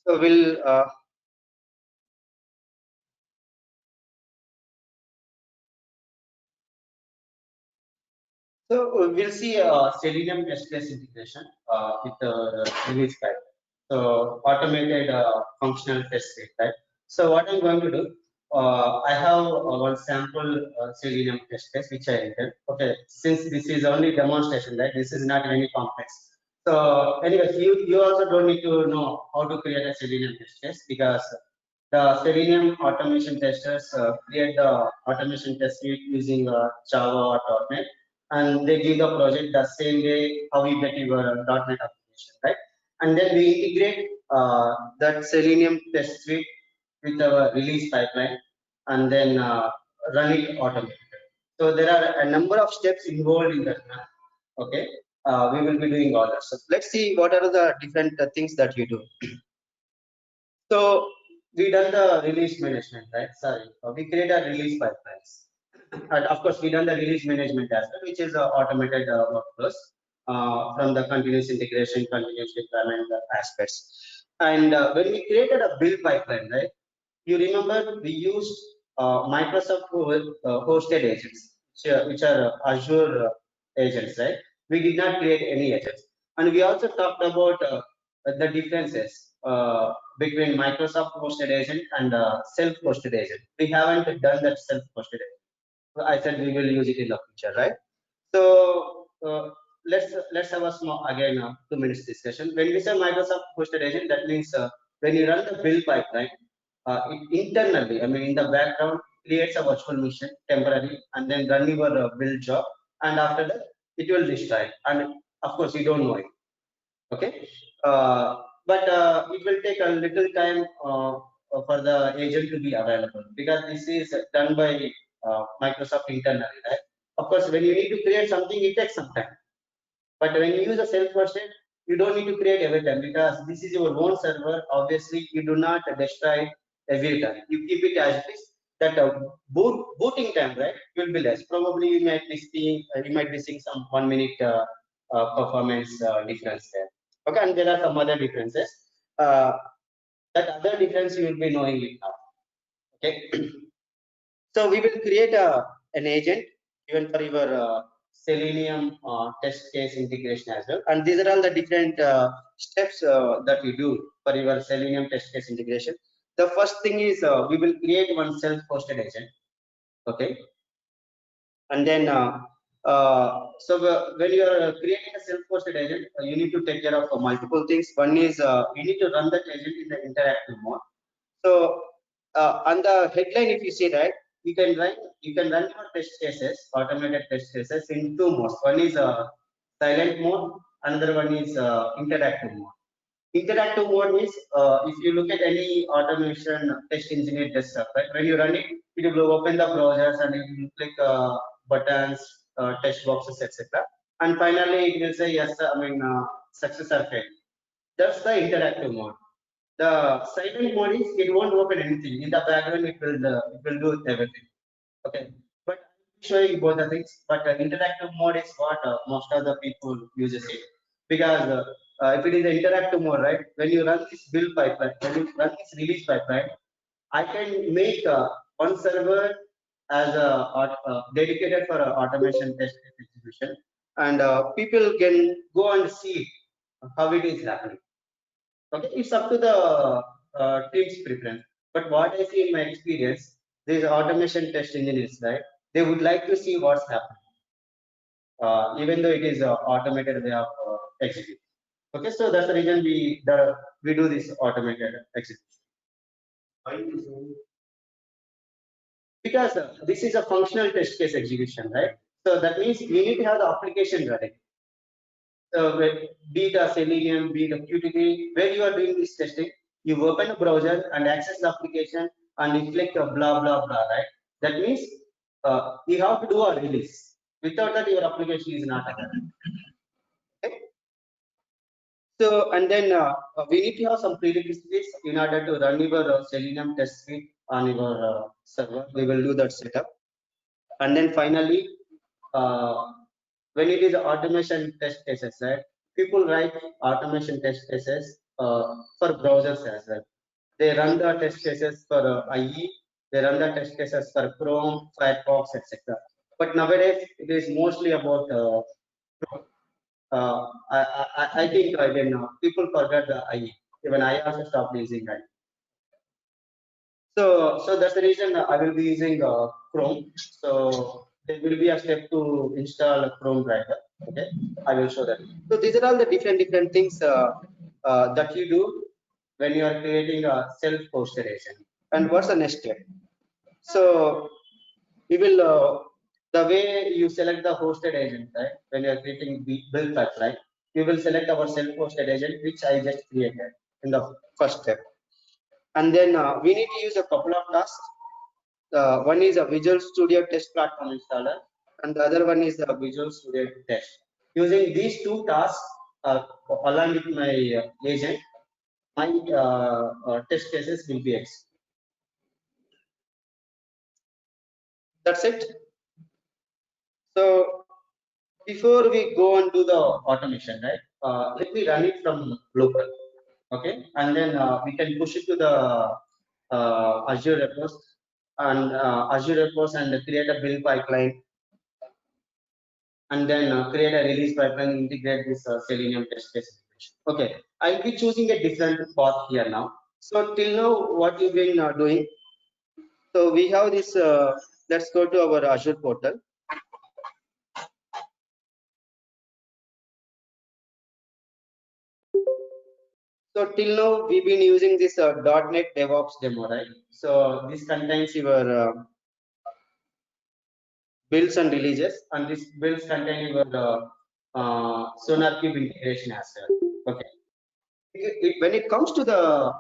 So we'll we'll see Selenium test case integration with the release pipeline. So automated functional test suite, right? So what I'm going to do, I have one sample Selenium test case which I entered. Okay, since this is only demonstration, right? This is not very complex. So anyways, you also don't need to know how to create a Selenium test case because the Selenium automation testers create the automation test suite using Java or .NET, and they give the project the same way how you get your .NET application, right? And then we integrate that Selenium test suite with our release pipeline, and then run it automatically. So there are a number of steps involved in that. Okay, we will be doing all that. So let's see what are the different things that you do. So we done the release management, right? Sorry, we create a release pipelines, and of course we done the release management as well, which is automated workflows from the continuous integration, continuous deployment aspects. And when we created a build pipeline, right? You remember we used Microsoft hosted agents, which are Azure agents, right? We did not create any agents, and we also talked about the differences between Microsoft hosted agent and self-hosted agent. We haven't done that self-hosted agent. I said we will use it in the future, right? So let's have a small again 2 minutes discussion. When we say Microsoft hosted agent, that means when you run the build pipeline, it internally, I mean in the background, creates a virtual machine temporarily, and then run your build job, and after that it will destroy. And of course you don't know it. Okay, but it will take a little time for the agent to be available because this is done by Microsoft internally, right? Of course, when you need to create something, it takes some time. But when you use a self-hosted, you don't need to create every time because this is your own server. Obviously, you do not destroy it every time. You keep it as it is. That booting time, right, will be less. Probably you might be seeing some 1 minute performance difference there. Okay, and there are some other differences. Uh, that other difference you will be knowing it now. Okay. So we will create an agent even for your Selenium test case integration as well. And these are all the different steps that we do for your Selenium test case integration. The first thing is we will create one self-hosted agent. Okay. And then when you are creating a self-hosted agent, you need to take care of multiple things. One is you need to run that agent in the interactive mode. So on the headline, if you see that, you can run your test cases, automated test cases in two modes. One is silent mode, another one is interactive mode. Interactive mode is if you look at any automation test engineer desktop, right? When you run it, it will open the browsers and it will click buttons, text boxes, etc. And finally, it will say yes, I mean success or fail. That's the interactive mode. The silent mode is it won't open anything in the background. It will do everything. Okay, but I'm showing both the things. But interactive mode is what most of the people uses it because if it is an interactive mode, right? When you run this build pipeline, when you run this release pipeline, I can make one server as a dedicated for automation test execution, and people can go and see how it is happening. Okay, it's up to the team's preference. But what I see in my experience, these automation test engineers, right? They would like to see what's happening, even though it is automated way of execution. Okay, so that's the reason we do this automated execution. Because this is a functional test case execution, right? So that means we need to have the application ready. Be it a Selenium, be it a Qt, where you are doing this testing, you open a browser and access the application and you click blah blah blah, right? That means you have to do a release. Without that, your application is not available. Okay? So and then we need to have some prerequisites in order to run your Selenium test suite on your server. We will do that setup, and then finally. When it is automation test cases, right? People write automation test cases for browsers as well. They run the test cases for IE, they run the test cases for Chrome, Firefox, etc. But nowadays it is mostly about Chrome. I think again people forget the IE. Even I also stopped using IE. So that's the reason I will be using Chrome. So there will be a step to install a Chrome driver. Okay, I will show that. So these are all the different things that you do when you are creating a self-hosted agent. And what's the next step? So we will the way you select the hosted agent, right? When you are creating the build pipeline, we will select our self-hosted agent, which I just created in the first step. And then we need to use a couple of tasks. One is a Visual Studio Test Platform installer, and the other one is the Visual Studio Test. Using these two tasks along with my agent, my test cases will be executed. That's it. So before we go and do the automation, right? Let me run it from local, okay? And then we can push it to the Azure repos and create a build pipeline, and then create a release pipeline, integrate this Selenium test case. Okay, I'll be choosing a different path here now. So till now, what you've been doing. So we have this. Let's go to our Azure portal. So till now we've been using this .NET DevOps demo, right? So this contains your builds and releases, and this builds contain your SonarQube integration as well. Okay. When it comes to the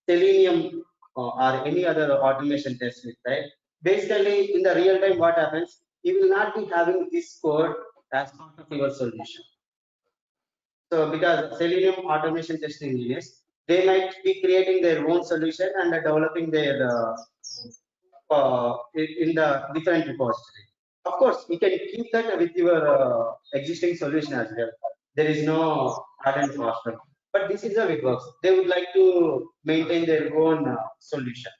Selenium or any other automation test suite, right? Basically, in the real time, what happens? You will not be having this code as part of your solution. So because Selenium automation testing engineers, they might be creating their own solution and developing their in the different repository. Of course, you can keep that with your existing solution as well. There is no hard and fast one. But this is how it works. They would like to maintain their own solution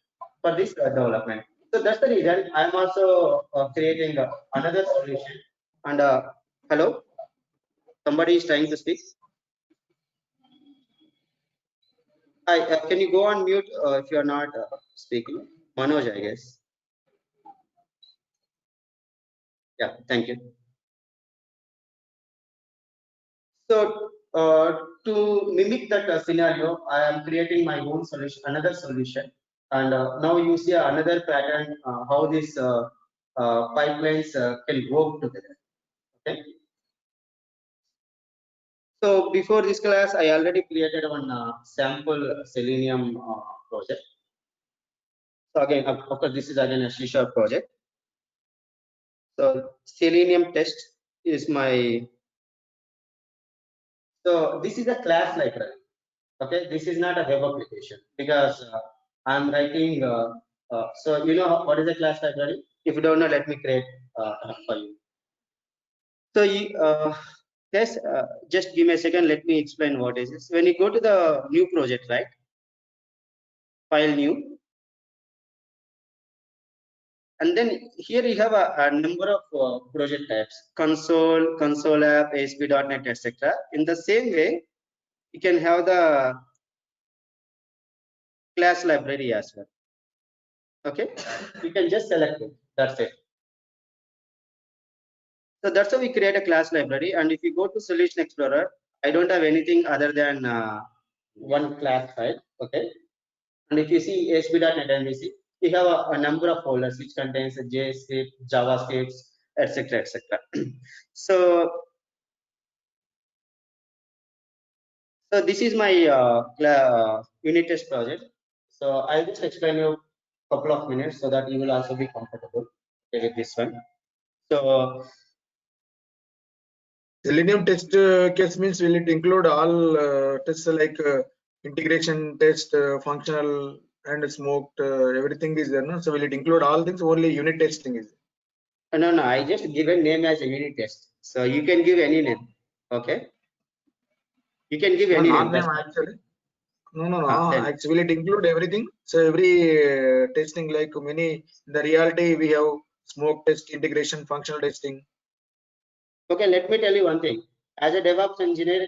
for this development. So that's the reason I'm also creating another solution. And hello, somebody is trying to speak. Hi, can you go on mute if you are not speaking? Manoj, I guess. Yeah, thank you. So to mimic that scenario, I am creating my own solution, another solution. And now you see another pattern, how these pipelines can work together. Okay. So before this class, I already created one sample Selenium project. So again, of course, this is again a C# project. So Selenium test is my. So this is a class library. Okay, this is not a web application because I'm writing. So you know what is a class library? If you don't know, let me create for you. So yes, just give me a second. Let me explain what is this. When you go to the new project, right? File new. And then here you have a number of project types: console app, ASP.NET, etc. In the same way, you can have the class library as well. Okay, you can just select it. That's it. So that's how we create a class library. And if you go to Solution Explorer, I don't have anything other than one class file. Okay, and if you see ASP.NET MVC, you have a number of folders which contains JScript, JavaScript, etc., etc. So this is my unit test project. So I'll just explain you a couple of minutes so that you will also be comfortable with this one. So Selenium test case means will it include all tests like integration test, functional and smoked, everything is there, no? So will it include all things? Only unit testing is there? No, I just give a name as a unit test. So you can give any name. Okay. You can give any name. Name actually. No. Then. Actually, will it include everything? So every testing, like many in the reality, we have smoke test, integration, functional testing. Okay, let me tell you one thing. As a DevOps engineer,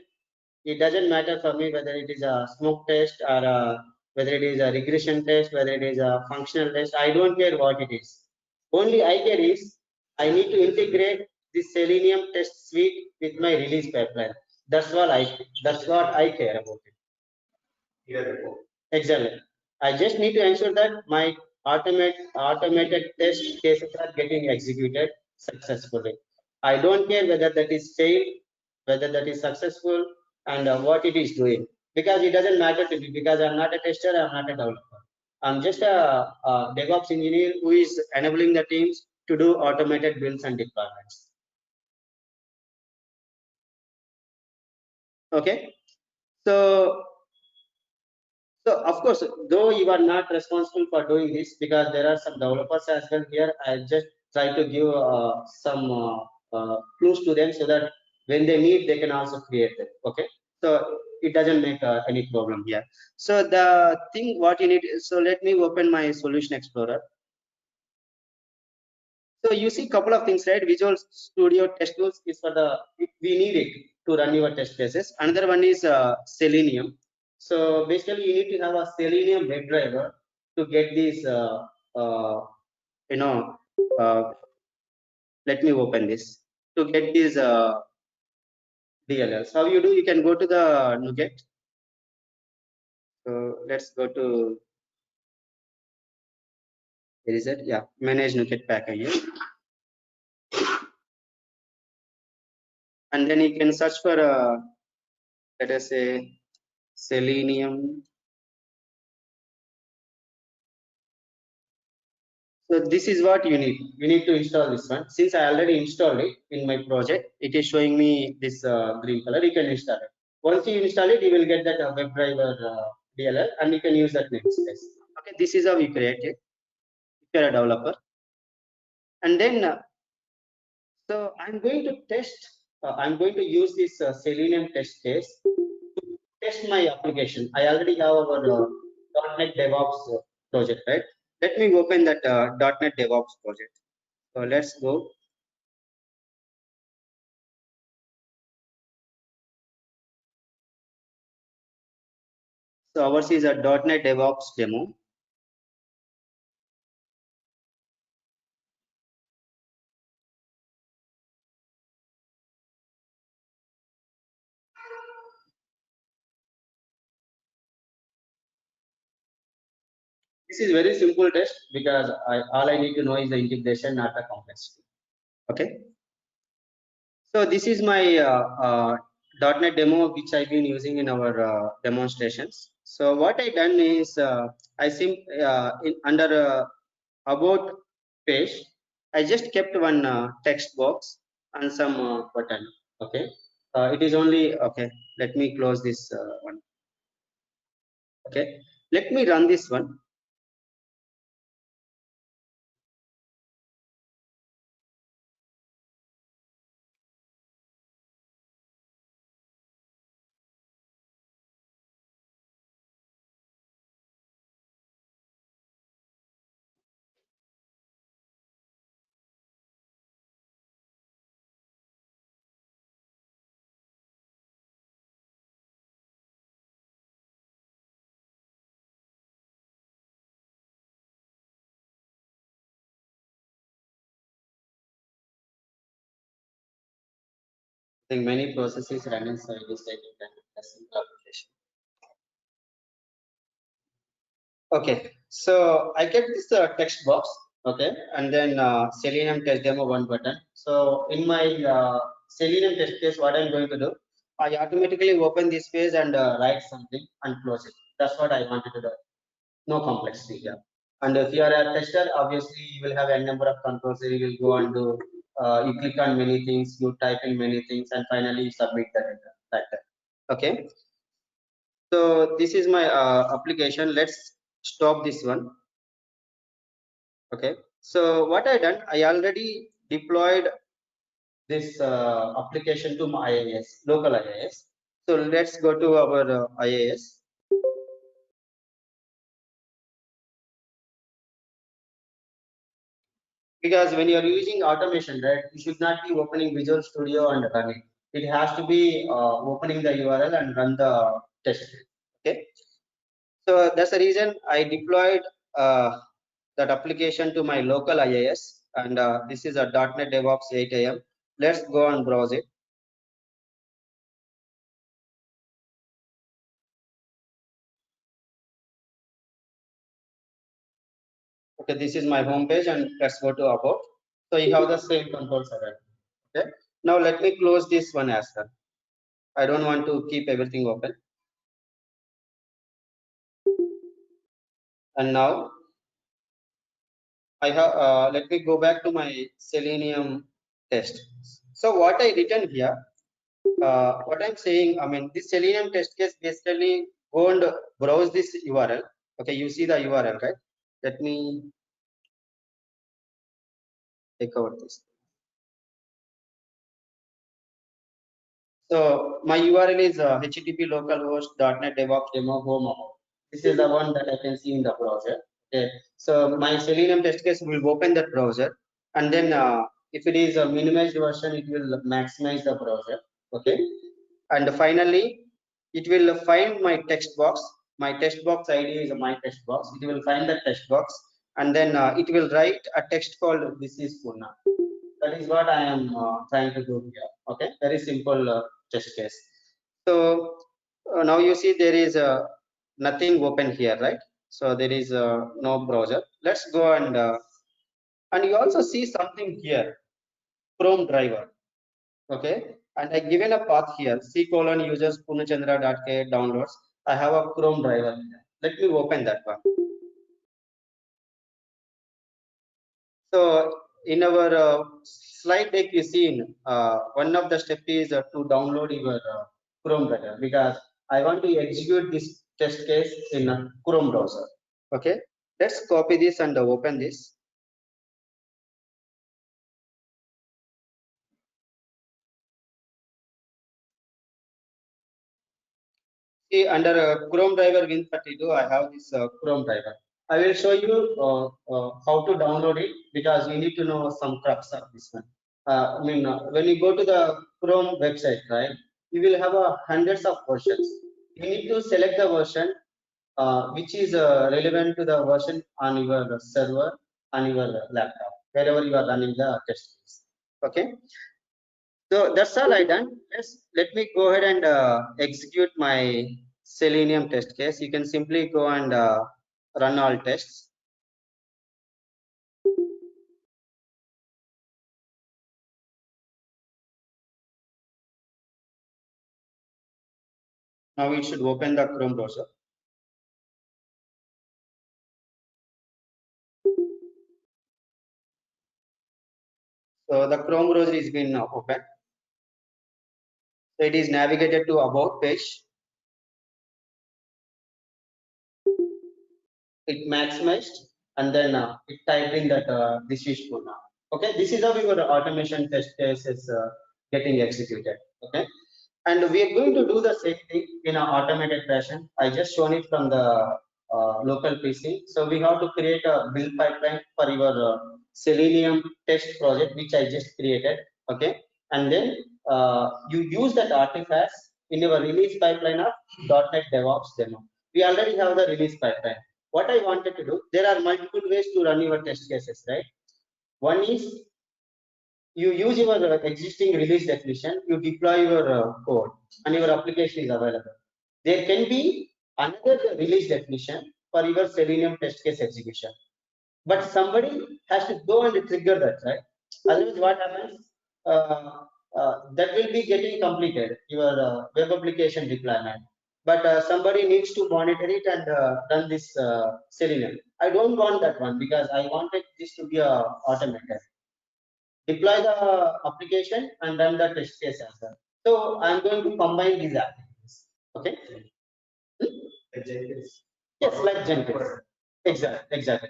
it doesn't matter for me whether it is a smoke test or whether it is a regression test, whether it is a functional test. I don't care what it is. Only I care is I need to integrate this Selenium test suite with my release pipeline. That's what I care about it. Exactly. I just need to ensure that my automated test cases are getting executed successfully. I don't care whether that is failed, whether that is successful, and what it is doing, because it doesn't matter to me, because I'm not a tester, I'm not a developer. I'm just a DevOps engineer who is enabling the teams to do automated builds and deployments. Okay, so of course, though you are not responsible for doing this, because there are some developers as well here, I just try to give some clues to them so that when they need, they can also create it. Okay, so it doesn't make any problem here. So the thing what you need, so let me open my Solution Explorer. So you see couple of things, right? Visual Studio Test Tools is for we need it to run your test cases. Another one is Selenium. So basically you need to have a Selenium WebDriver to get these, you know, let me open this, to get these DLLs. How you do, you can go to the NuGet. So let's go to, where is it? Yeah, manage NuGet package. And then you can search for, let us say, Selenium. So this is what you need. You need to install this one. Since I already installed it in my project, it is showing me this green color. You can install it. Once you install it, you will get that WebDriver DLL, and you can use that namespace. Okay, this is how we create it. If you are a developer, and then so I'm going to test. I'm going to use this Selenium test case to test my application. I already have our .NET DevOps project, right? Let me open that .NET DevOps project. So let's go. So ours is a .NET DevOps demo. This is very simple test because all I need to know is the integration, not the complexity. Okay. So this is my .NET demo which I've been using in our demonstrations. So what I done is under about page, I just kept one text box and some button. Okay. It is only okay. Let me close this one. Okay. Let me run this one. I think many processes run inside this application. Okay, so I get this text box, okay, and then Selenium test demo one button. So in my Selenium test case, what I'm going to do, I automatically open this page and write something and close it. That's what I wanted to do. No complexity here. And if you are a tester, obviously you will have a number of controls. You will go and do, you click on many things, you type in many things, and finally you submit that data like that. Okay. So this is my application. Let's stop this one. Okay. So what I done, I already deployed this application to my IIS, local IIS. So let's go to our IIS. because when you are using automation, right, you should not be opening Visual Studio and running. It has to be opening the URL and run the test. Okay, so that's the reason I deployed that application to my local IIS, and this is a .NET DevOps 8 AM. Let's go and browse it. Okay, this is my home page, and let's go to about. So you have the same controls already. Okay, now let me close this one as well. I don't want to keep everything open. And now I have, let me go back to my Selenium test. So what I written here, what I'm saying, I mean, this Selenium test case basically go and browse this URL. Okay, you see the URL, right? Let me take out this. So my URL is http localhost.net DevOps demo home about. This is the one that I can see in the browser. Okay. So my Selenium test case will open that browser, and then if it is a minimized version, it will maximize the browser. Okay. And finally, it will find my text box. My text box ID is my text box. It will find the text box, and then it will write a text called "This is Purna." That is what I am trying to do here. Okay, very simple test case. So now you see there is nothing open here, right? So there is no browser. Let's go and you also see something here, Chrome driver. Okay, and I given a path here, c:" users purnachandra.k downloads. I have a Chrome driver here. Let me open that one. So in our slide deck, you see one of the step is to download your Chrome driver, because I want to execute this test case in a Chrome browser. Okay, let's copy this and open this. See, under Chrome driver Win32, I have this Chrome driver. I will show you how to download it, because you need to know some crux of this one. I mean, when you go to the Chrome website, right, you will have hundreds of versions. You need to select the version which is relevant to the version on your server, on your laptop, wherever you are running the test case. Okay, so that's all I done. Let me go ahead and execute my Selenium test case. You can simply go and run all tests. Now it should open the Chrome browser. So the Chrome browser is been open. So it is navigated to about page. It maximized, and then it typed in that this is Purna. Okay, this is how your automation test case is getting executed. Okay, and we are going to do the same thing in an automated fashion. I just shown it from the local PC. So we have to create a build pipeline for your Selenium test project, which I just created. Okay, and then you use that artifacts in your release pipeline of .NET DevOps demo. We already have the release pipeline. What I wanted to do, there are multiple ways to run your test cases, right? One is you use your existing release definition, you deploy your code, and your application is available. There can be another release definition for your Selenium test case execution, but somebody has to go and trigger that, right? Otherwise, what happens? That will be getting completed, your web application deployment, but somebody needs to monitor it and run this Selenium. I don't want that one, because I wanted this to be automated. Deploy the application and run the test case as well. So I'm going to combine these activities. Okay. Yes, like Jenkins. Exactly.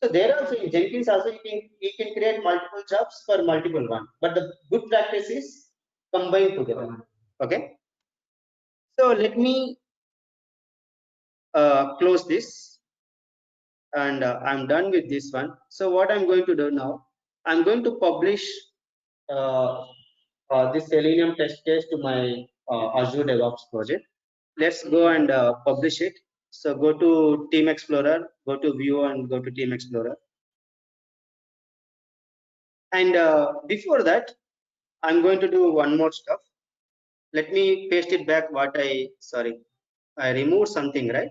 So there also in Jenkins also you can create multiple jobs for multiple one, but the good practice is combined together. Okay. So let me close this, and I'm done with this one. So what I'm going to do now, I'm going to publish this Selenium test case to my Azure DevOps project. Let's go and publish it. So go to Team Explorer, go to View and go to Team Explorer. And before that, I'm going to do one more stuff. Let me paste it back what I removed something, right?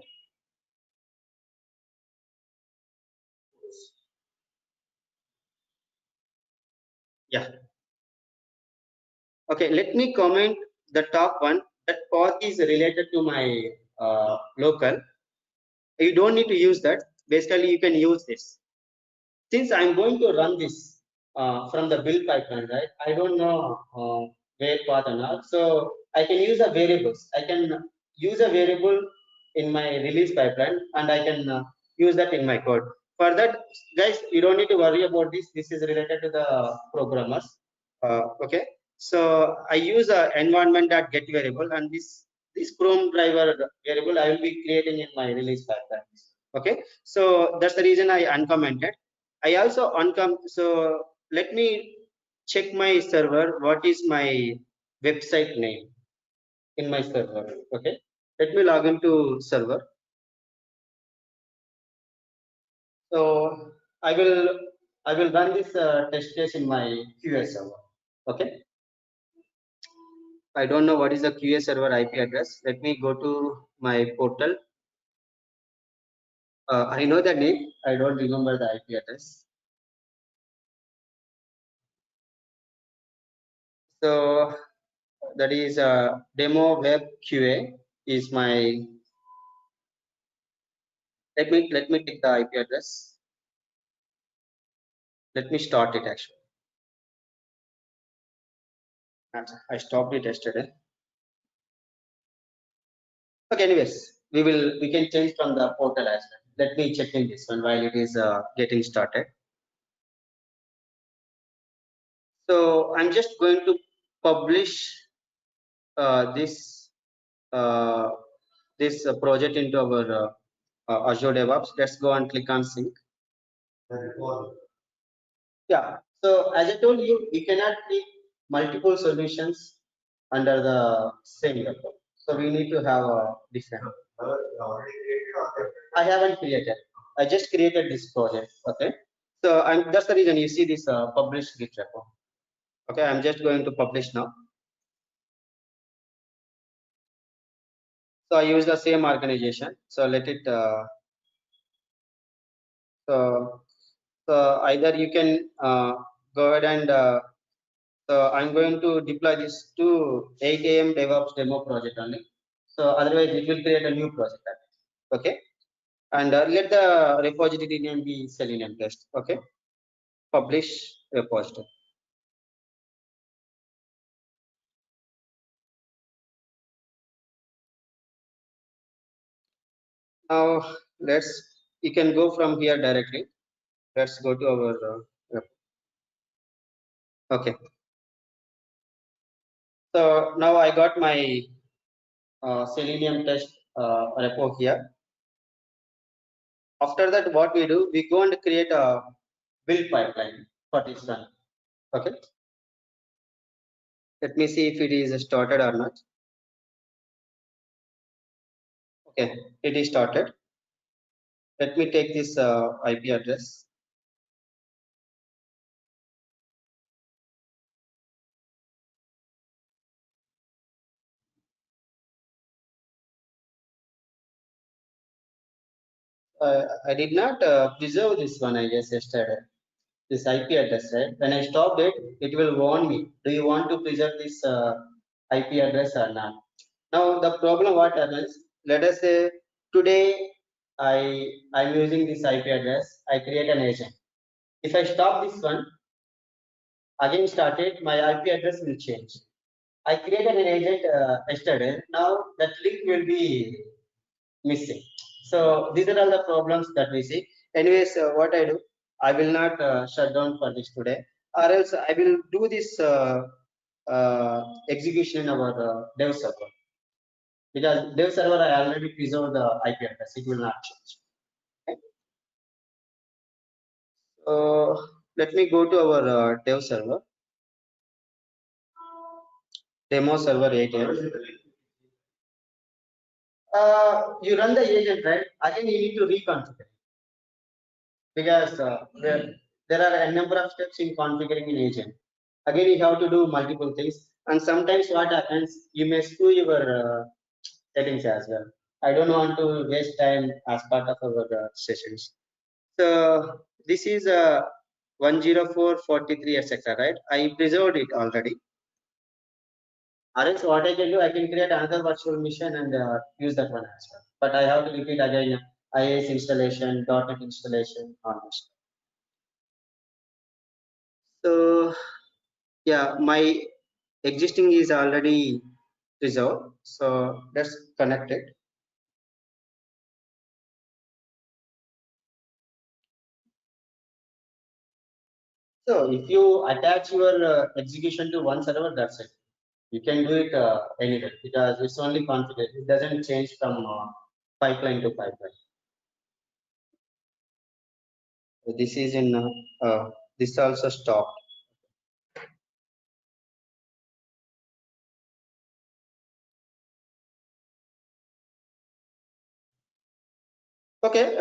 Yeah. Okay, let me comment the top one. That path is related to my local. You don't need to use that. Basically, you can use this. Since I'm going to run this from the build pipeline, right? I don't know where path and all. So I can use a variables. I can use a variable in my release pipeline and I can use that in my code. For that, guys, you don't need to worry about this. This is related to the programmers. Okay. So I use a environment.get variable and this Chrome driver variable I will be creating in my release pipeline. Okay. So that's the reason I uncommented. I also so let me check my server. What is my website name in my server? Okay, let me log into server. So I will run this test case in my QA server. Okay, I don't know what is the QA server IP address. Let me go to my portal. I know the name. I don't remember the IP address. So that is demo web QA is my. Let me take the IP address. Let me start it actually. I stopped it yesterday. Okay, anyways, we can change from the portal as well. Let me check in this one while it is getting started. So I'm just going to publish this project into our Azure DevOps. Let's go and click on sync. Yeah. So as I told you, we cannot keep multiple solutions under the same level. So we need to have a different. I haven't created. I just created this project. Okay. So that's the reason you see this published Git repo. Okay. I'm just going to publish now. So I use the same organization. So let it. So either you can go ahead and. So I'm going to deploy this to 8 a.m. DevOps demo project only. So otherwise it will create a new project. Okay. And let the repository name be Selenium test. Okay. Publish repository. Now you can go from here directly. Let's go to our okay. So now I got my Selenium test repo here. After that, what we do, we go and create a build pipeline for this one. Okay. Let me see if it is started or not. Okay, it is started. Let me take this IP address. I did not preserve this one, I guess, yesterday. This IP address, right? When I stopped it, it will warn me. Do you want to preserve this IP address or not? Now the problem what happens? Let us say today I'm using this IP address. I create an agent. If I stop this one, again started, my IP address will change. I created an agent yesterday. Now that link will be missing. So these are all the problems that we see. Anyways, what I do, I will not shut down for this today, or else I will do this execution in our dev server, because dev server I already preserved the IP address. It will not change. Okay. So let me go to our dev server, demo server 8. You run the agent, right? Again, you need to reconfigure because there are a number of steps in configuring an agent. Again, you have to do multiple things, and sometimes what happens, you may screw your settings as well. I don't want to waste time as part of our sessions. So this is 104.43 etc. right? I preserved it already. Or else what I can do, I can create another virtual machine and use that one as well. But I have to repeat again IIS installation, .NET installation, on this. So yeah, my existing is already reserved. So let's connect it. So if you attach your execution to one server, that's it. You can do it anywhere because it's only configured. It doesn't change from pipeline to pipeline. So this is in this also stopped. Okay,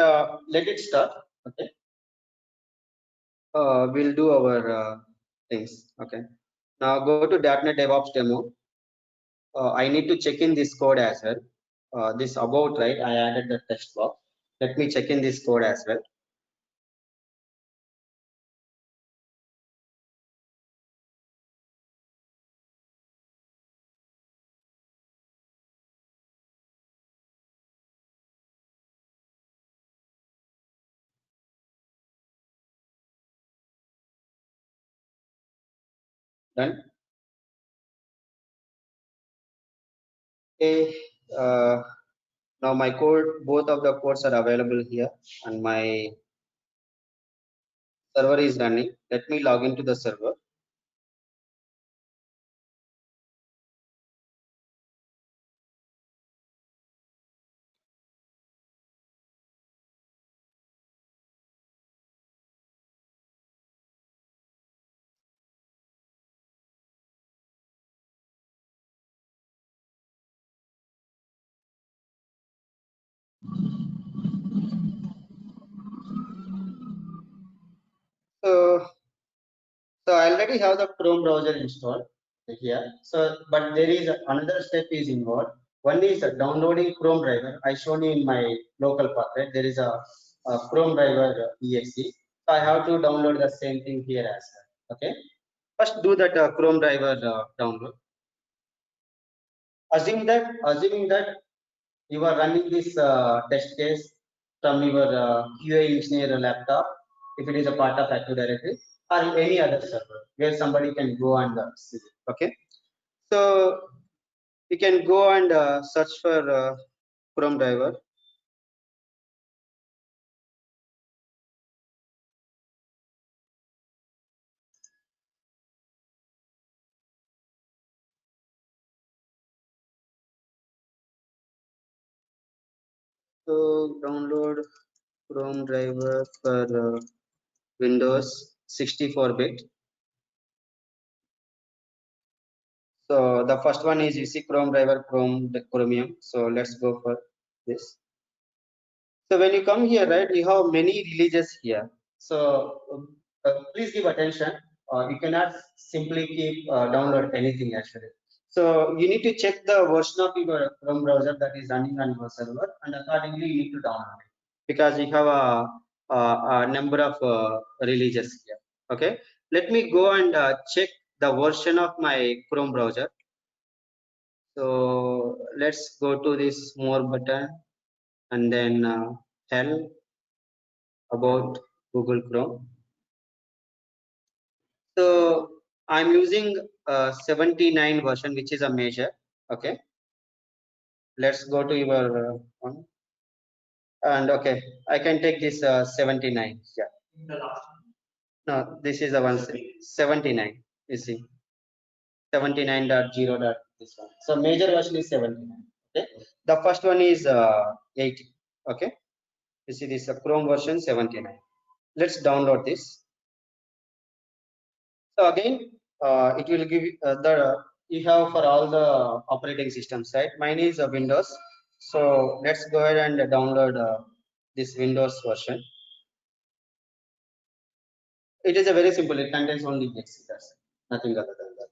let it start. Okay, we'll do our things. Okay, now go to .NET DevOps demo. I need to check in this code as well. This about, right? I added the text box. Let me check in this code as well. Done. Okay. Now my code, both of the codes are available here, and my server is running. Let me log into the server. So, I already have the Chrome browser installed here. So, but there is another step is involved. One is downloading Chrome driver. I shown you in my local path, right? There is a Chrome driver exe. So I have to download the same thing here as well. Okay. First, do that Chrome driver download. Assuming that you are running this test case from your QA engineer laptop, if it is a part of Active Directory, or any other server where somebody can go and see it. Okay, so you can go and search for Chrome driver. So download Chrome driver for Windows 64-bit. So the first one is you see Chrome driver, Chromium. So let's go for this. So when you come here, right, you have many releases here. So please give attention. You cannot simply keep download anything actually. So you need to check the version of your Chrome browser that is running on your server, and accordingly you need to download it because you have a number of releases here. Okay, let me go and check the version of my Chrome browser. So let's go to this more button and then help about Google Chrome. So I'm using 79 version, which is a major. Okay, let's go to your one. And okay, I can take this 79. Yeah. No, this is the one 79. You see, 79.0. This one. So major version is 79. Okay, the first one is 80. Okay, you see this Chrome version 79. Let's download this. So again, it will give you have for all the operating systems, right? Mine is Windows. So let's go ahead and download this Windows version. It is a very simple. It contains only exe. That's it. Nothing other than that.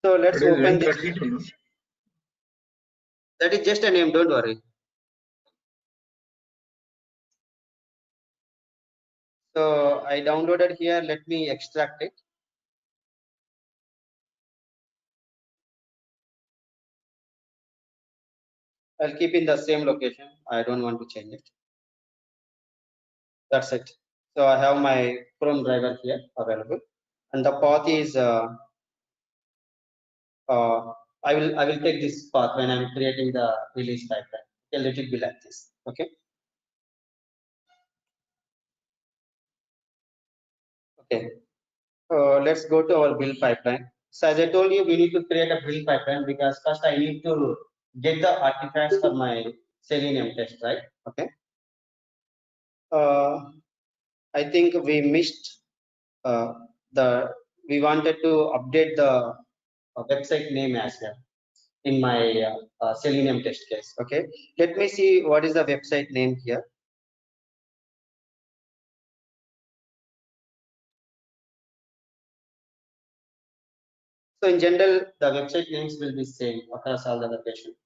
So let's It is open this. Win32. That is just a name. Don't worry. So I downloaded here. Let me extract it. I'll keep in the same location. I don't want to change it. That's it. So I have my Chrome driver here available, and the path is I will take this path when I'm creating the release pipeline. Okay, let it be like this. Okay. Okay. Let's go to our build pipeline. So as I told you, we need to create a build pipeline because first I need to get the artifacts for my Selenium test, right? Okay. Uh, I think we missed uh, the we wanted to update the website name as well in my Selenium test case. Okay, let me see what is the website name here. So in general, the website names will be same across all the locations,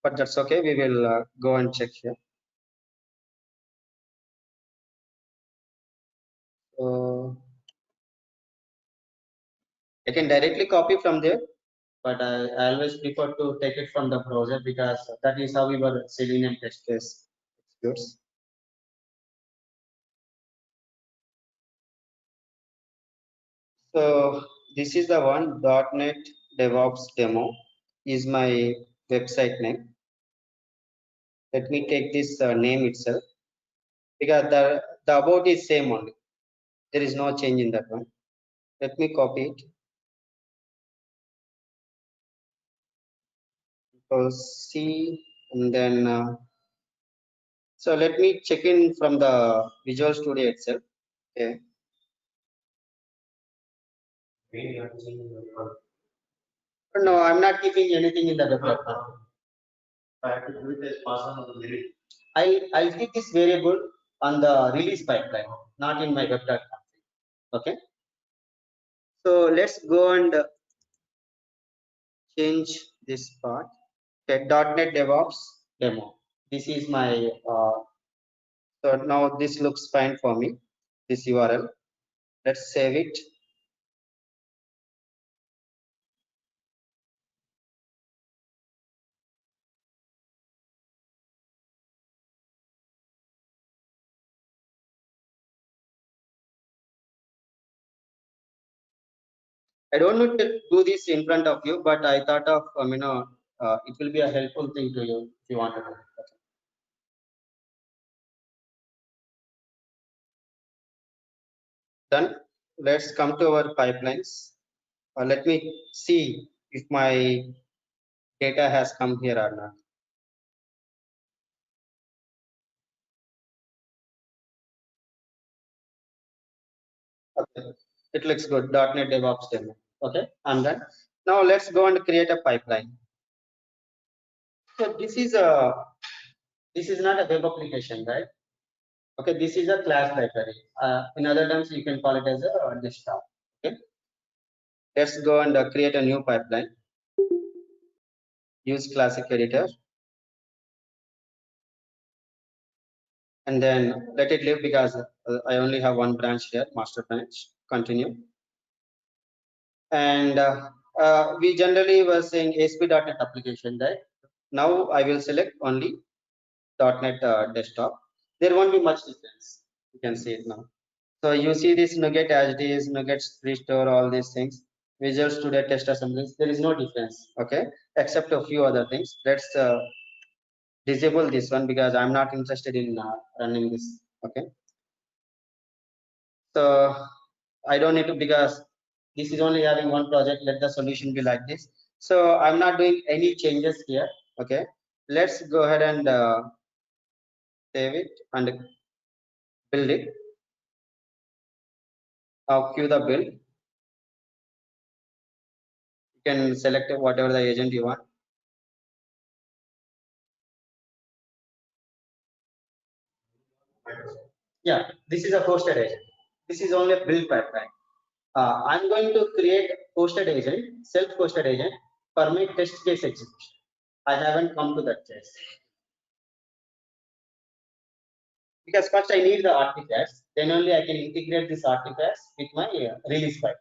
but that's okay. We will go and check here. So I can directly copy from there, but I always prefer to take it from the browser because that is how our Selenium test case executes. So this is the one .NET DevOps demo is my website name. Let me take this name itself because the about is same only. There is no change in that one. Let me copy it. So C and then so let me check in from the Visual Studio itself. Okay. No, I'm not keeping anything in the web platform. I'll keep this variable on the release pipeline, not in my web platform. Okay. So let's go and change this part. Okay, .NET DevOps demo. This is my so now this looks fine for me. This URL. Let's save it. I don't need to do this in front of you, but I thought of it will be a helpful thing to you if you want to do it. Okay. Done. Let's come to our pipelines. Let me see if my data has come here or not. Okay. It looks good. .NET DevOps demo. Okay, I'm done. Now let's go and create a pipeline. So this is not a web application, right? Okay, this is a class library. In other terms, you can call it as a desktop. Okay, let's go and create a new pipeline. Use classic editor, and then let it live because I only have one branch here, master branch. Continue, and we generally were saying ASP.NET application, right? Now I will select only .NET desktop. There won't be much difference. You can see it now. So you see this NuGet as it is, NuGet restore, all these things. Visual Studio test assemblies. There is no difference. Okay, except a few other things. Let's disable this one because I'm not interested in running this. Okay. So I don't need to because this is only having one project. Let the solution be like this. So I'm not doing any changes here. Okay. Let's go ahead and save it and build it. Now queue the build. You can select whatever the agent you want. Yeah, this is a hosted agent. This is only a build pipeline. I'm going to create hosted agent, self-hosted agent for my test case execution. I haven't come to that case. Because first I need the artifacts, then only I can integrate these artifacts with my release pipeline.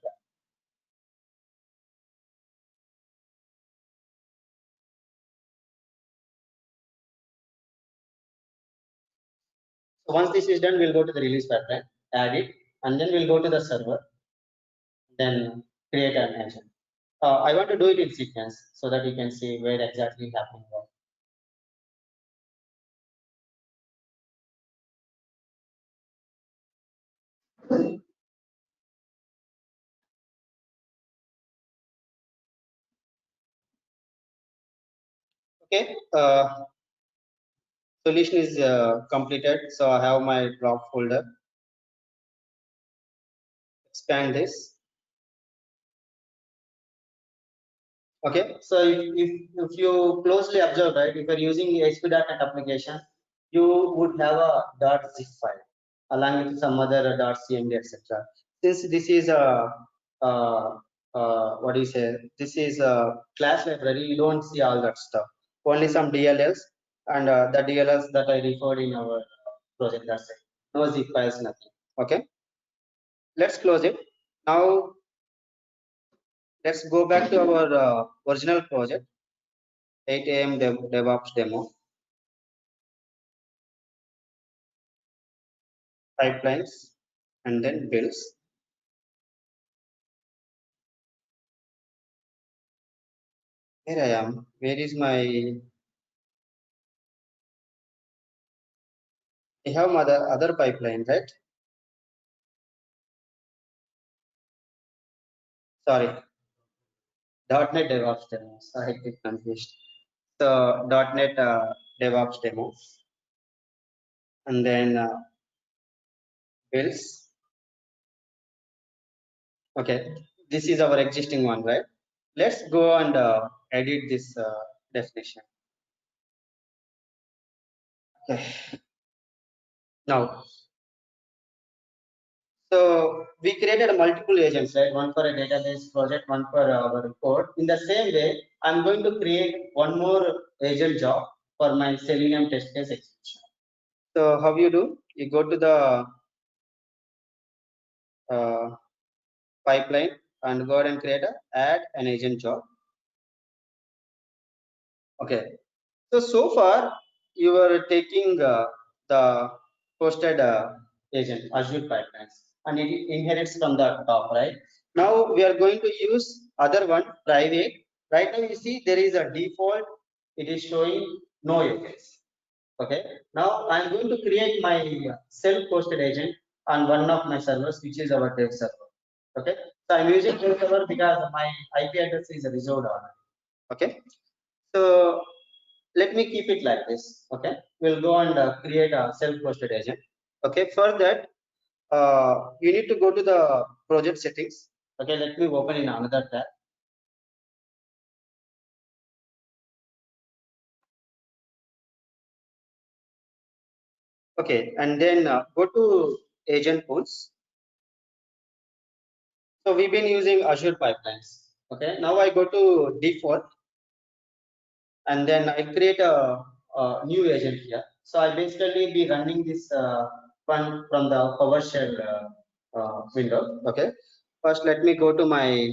So once this is done, we'll go to the release pipeline, add it, and then we'll go to the server, then create an agent. I want to do it in sequence so that you can see where exactly happening what. Okay, solution is completed. So I have my drop folder. Expand this. Okay, so if you closely observe, right, if you're using ASP.NET application, you would have a .zip file along with some other .cmd, etc. Since this is a what do you say? This is a class library. You don't see all that stuff. Only some DLLs and the DLLs that I referred in our project. That's it. No zip files, nothing. Okay, let's close it. Now let's go back to our original project. 8 a.m. DevOps demo, pipelines, and then builds. Here I am. Where is my? I have other pipeline, right? Sorry, .NET DevOps demo. Sorry, I get confused. So .NET DevOps demo, and then builds. Okay, this is our existing one, right? Let's go and edit this definition. Okay. Now, so we created multiple agents, right? One for a database project, one for our code. In the same way, I'm going to create one more agent job for my Selenium test case execution. So how you do? You go to the pipeline and go ahead and create add an agent job. Okay. So far you are taking the hosted agent Azure pipelines and it inherits from the top, right? Now we are going to use other one private. Right now you see there is a default. It is showing no agents. Okay. Now I'm going to create my self-hosted agent on one of my servers, which is our dev server. Okay. So I'm using dev server because my IP address is reserved on it. Okay. So let me keep it like this. Okay, we'll go and create a self-hosted agent. Okay, for that you need to go to the project settings. Okay, let me open in another tab. Okay, and then go to agent pools. So we've been using Azure pipelines. Okay, now I go to default and then I create a new agent here. So I basically be running this one from the PowerShell window. Okay, first let me go to my.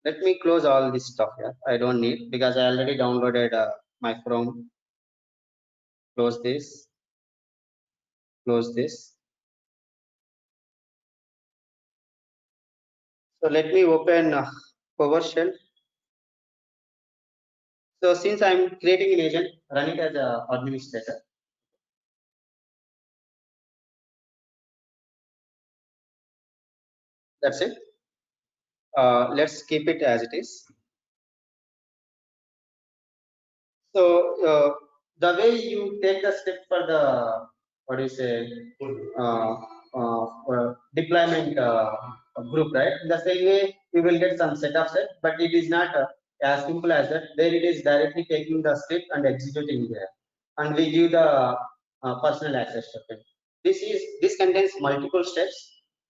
Let me close all this stuff here. I don't need because I already downloaded my Chrome. Close this. Close this. So let me open PowerShell. So since I'm creating an agent, run it as an administrator. That's it. Let's keep it as it is. So the way you take the step for the what do you say deployment group, right? In the same way you will get some set of set, but it is not as simple as that. There it is directly taking the script and executing there, and we give the personal access token. This contains multiple steps.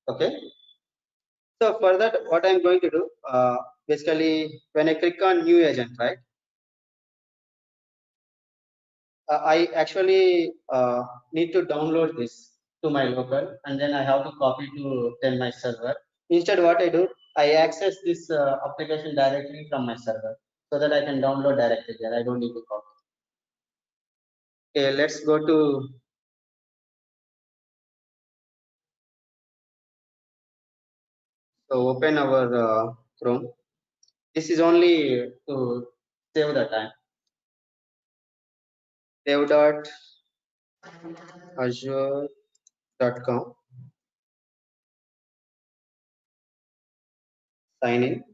Okay. So for that, what I'm going to do, basically, when I click on new agent, right? I actually need to download this to my local, and then I have to copy to then my server. Instead, what I do, I access this application directly from my server, so that I can download directly there. I don't need to copy. Okay, let's go to open our Chrome. This is only to save the time. Dev.azure.com. Sign in.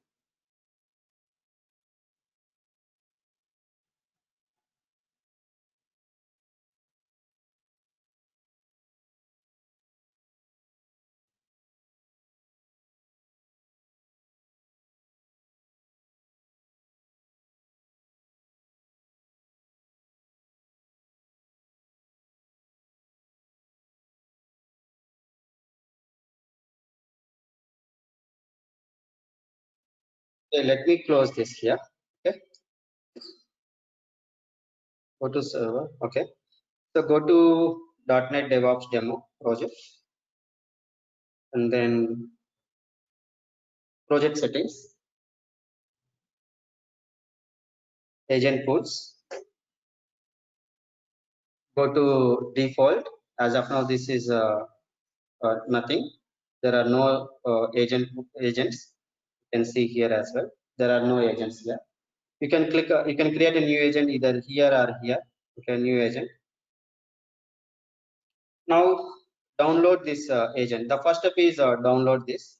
Okay, let me close this here. Okay, go to server. Okay, so go to .NET DevOps demo project, and then project settings, agent pools. Go to default. As of now, this is nothing. There are no agents. You can see here as well. There are no agents here. You can click. You can create a new agent either here or here. Okay, new agent. Now download this agent. The first step is download this.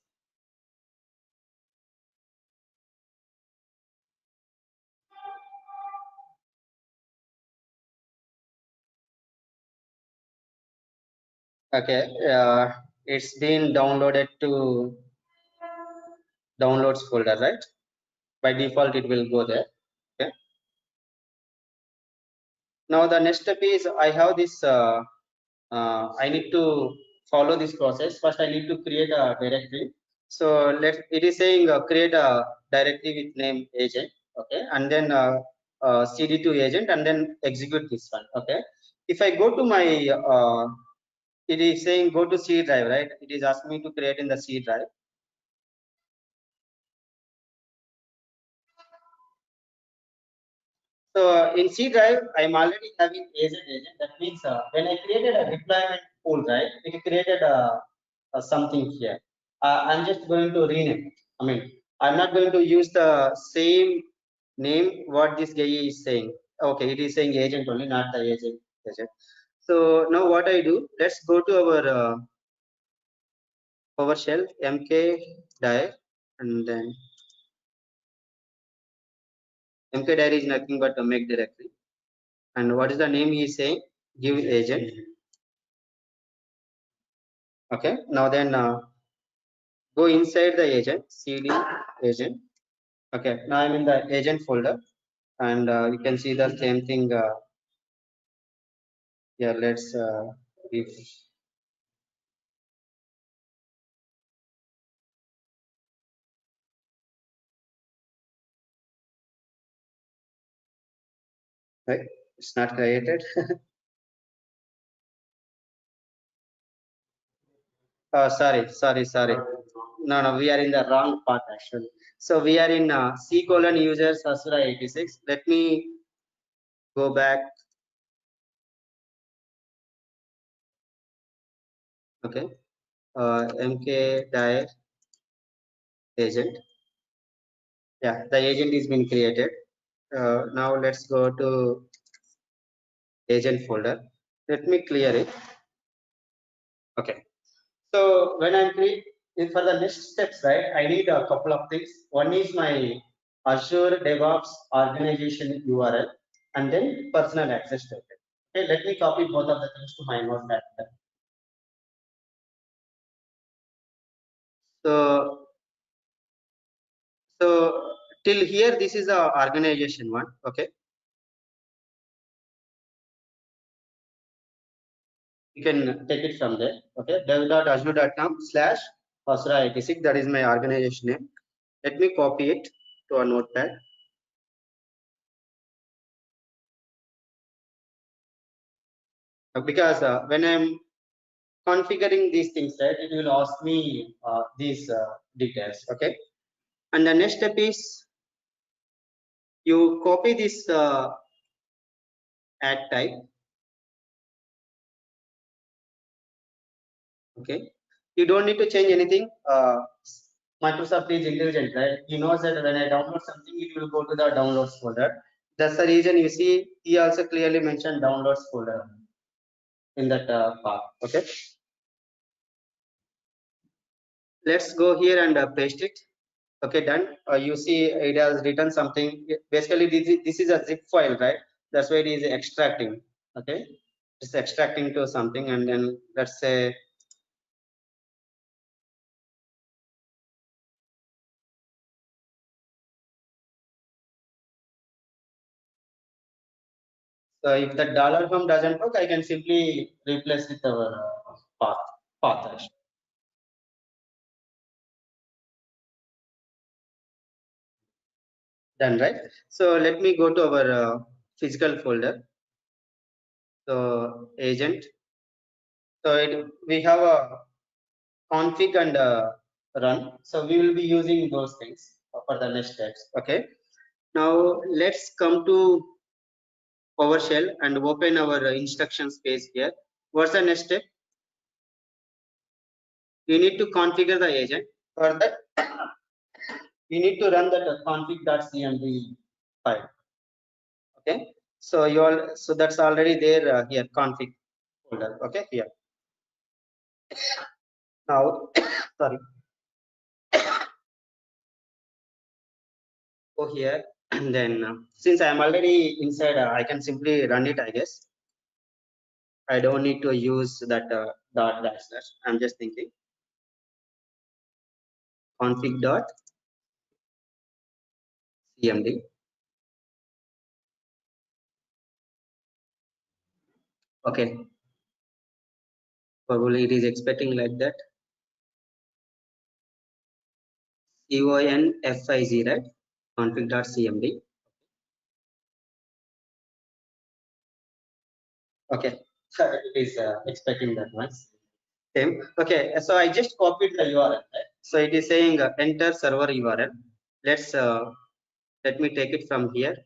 Okay, it's been downloaded to downloads folder, right? By default, it will go there. Okay. Now the next step is I have this. I need to follow this process. First, I need to create a directory. So it is saying create a directory with name agent. Okay, and then cd to agent, and then execute this one. Okay. If I go to my it is saying go to C drive, right? It is asking me to create in the C drive. So in C drive, I'm already having agent. That means when I created a deployment pool, right? It created something here. I'm just going to rename it. I mean, I'm not going to use the same name what this guy is saying. Okay, it is saying agent only, not the agent. So now what I do? Let's go to our PowerShell mkdir, and then mkdir is nothing but a make directory. And what is the name he is saying? Give agent. Okay, now then go inside the agent, cd agent. Okay, now I'm in the agent folder, and you can see the same thing. Yeah, let's give. Right, it's not created. Sorry. No, we are in the wrong path actually. So we are in C:users Asura 86. Let me go back. Okay, mkdir agent. Yeah, the agent is been created. Now let's go to agent folder. Let me clear it. Okay. So when I'm creating for the next steps, right, I need a couple of things. One is my Azure DevOps organization URL, and then personal access token. Okay, let me copy both of the things to my notepad. So So till here, this is the organization one. Okay. You can take it from there. Okay. dev.azure.com/Asura86. That is my organization name. Let me copy it to a notepad. Because when I'm configuring these things, right, it will ask me these details. Okay. And the next step is you copy this add type. Okay. You don't need to change anything. Microsoft is intelligent, right? He knows that when I download something, it will go to the downloads folder. That's the reason you see he also clearly mentioned downloads folder in that path. Okay. Let's go here and paste it. Okay, done. You see it has written something. Basically, this is a zip file, right? That's why it is extracting. Okay, it's extracting to something, and then let's say so if the dollar home doesn't work, I can simply replace with our path actually. Done, right? So let me go to our physical folder. So agent. So we have a config and run. So we will be using those things for the next steps. Okay. Now let's come to PowerShell and open our instructions page here. What's the next step? We need to configure the agent. For that, we need to run that config.cmd file. Okay. So so that's already there here, config folder. Okay, here. Now, sorry. Go here and then since I am already inside, I can simply run it. I guess I don't need to use that dot backslash. I'm just thinking config.cmd. Okay, probably it is expecting like that. CONFIZ, right? config.cmd. Okay, so it is expecting that once. Same. Okay, so I just copied the URL. Right? So it is saying enter server URL. Let me take it from here.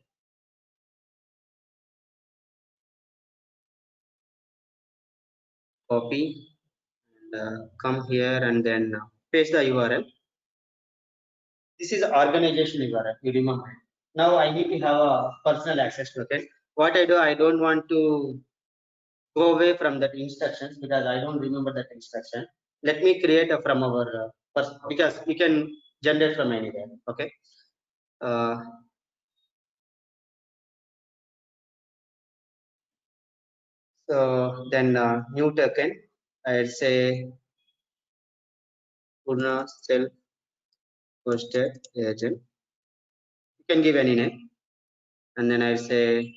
Copy and come here and then paste the URL. This is organization URL. You remember. Now I need to have a personal access to it. What I do, I don't want to go away from that instructions because I don't remember that instruction. Let me create a from our because we can generate from anywhere. Okay. So then new token, I'd say Purna self hosted agent. You can give any name, and then I'd say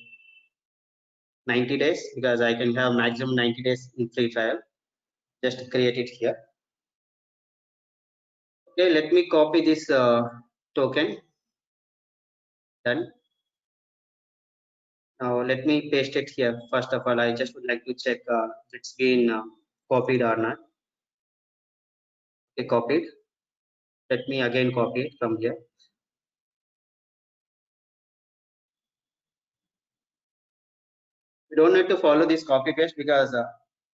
90 days because I can have maximum 90 days in free trial. Just create it here. Okay, let me copy this token. Done. Now let me paste it here. First of all, I just would like to check if it's been copied or not. Okay, copied. Let me again copy it from here. You don't need to follow this copy paste because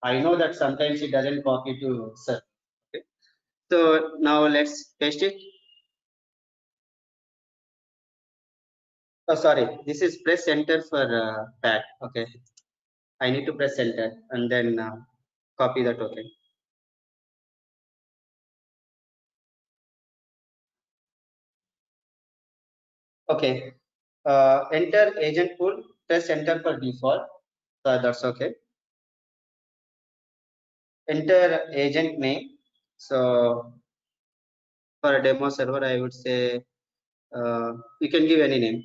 I know that sometimes it doesn't copy to serve. Okay. So now let's paste it. Oh, sorry. This is press enter for pack. Okay. I need to press enter and then copy the token. Okay. Enter agent pool. Press enter for default. So that's okay. Enter agent name. So for a demo server, I would say You can give any name.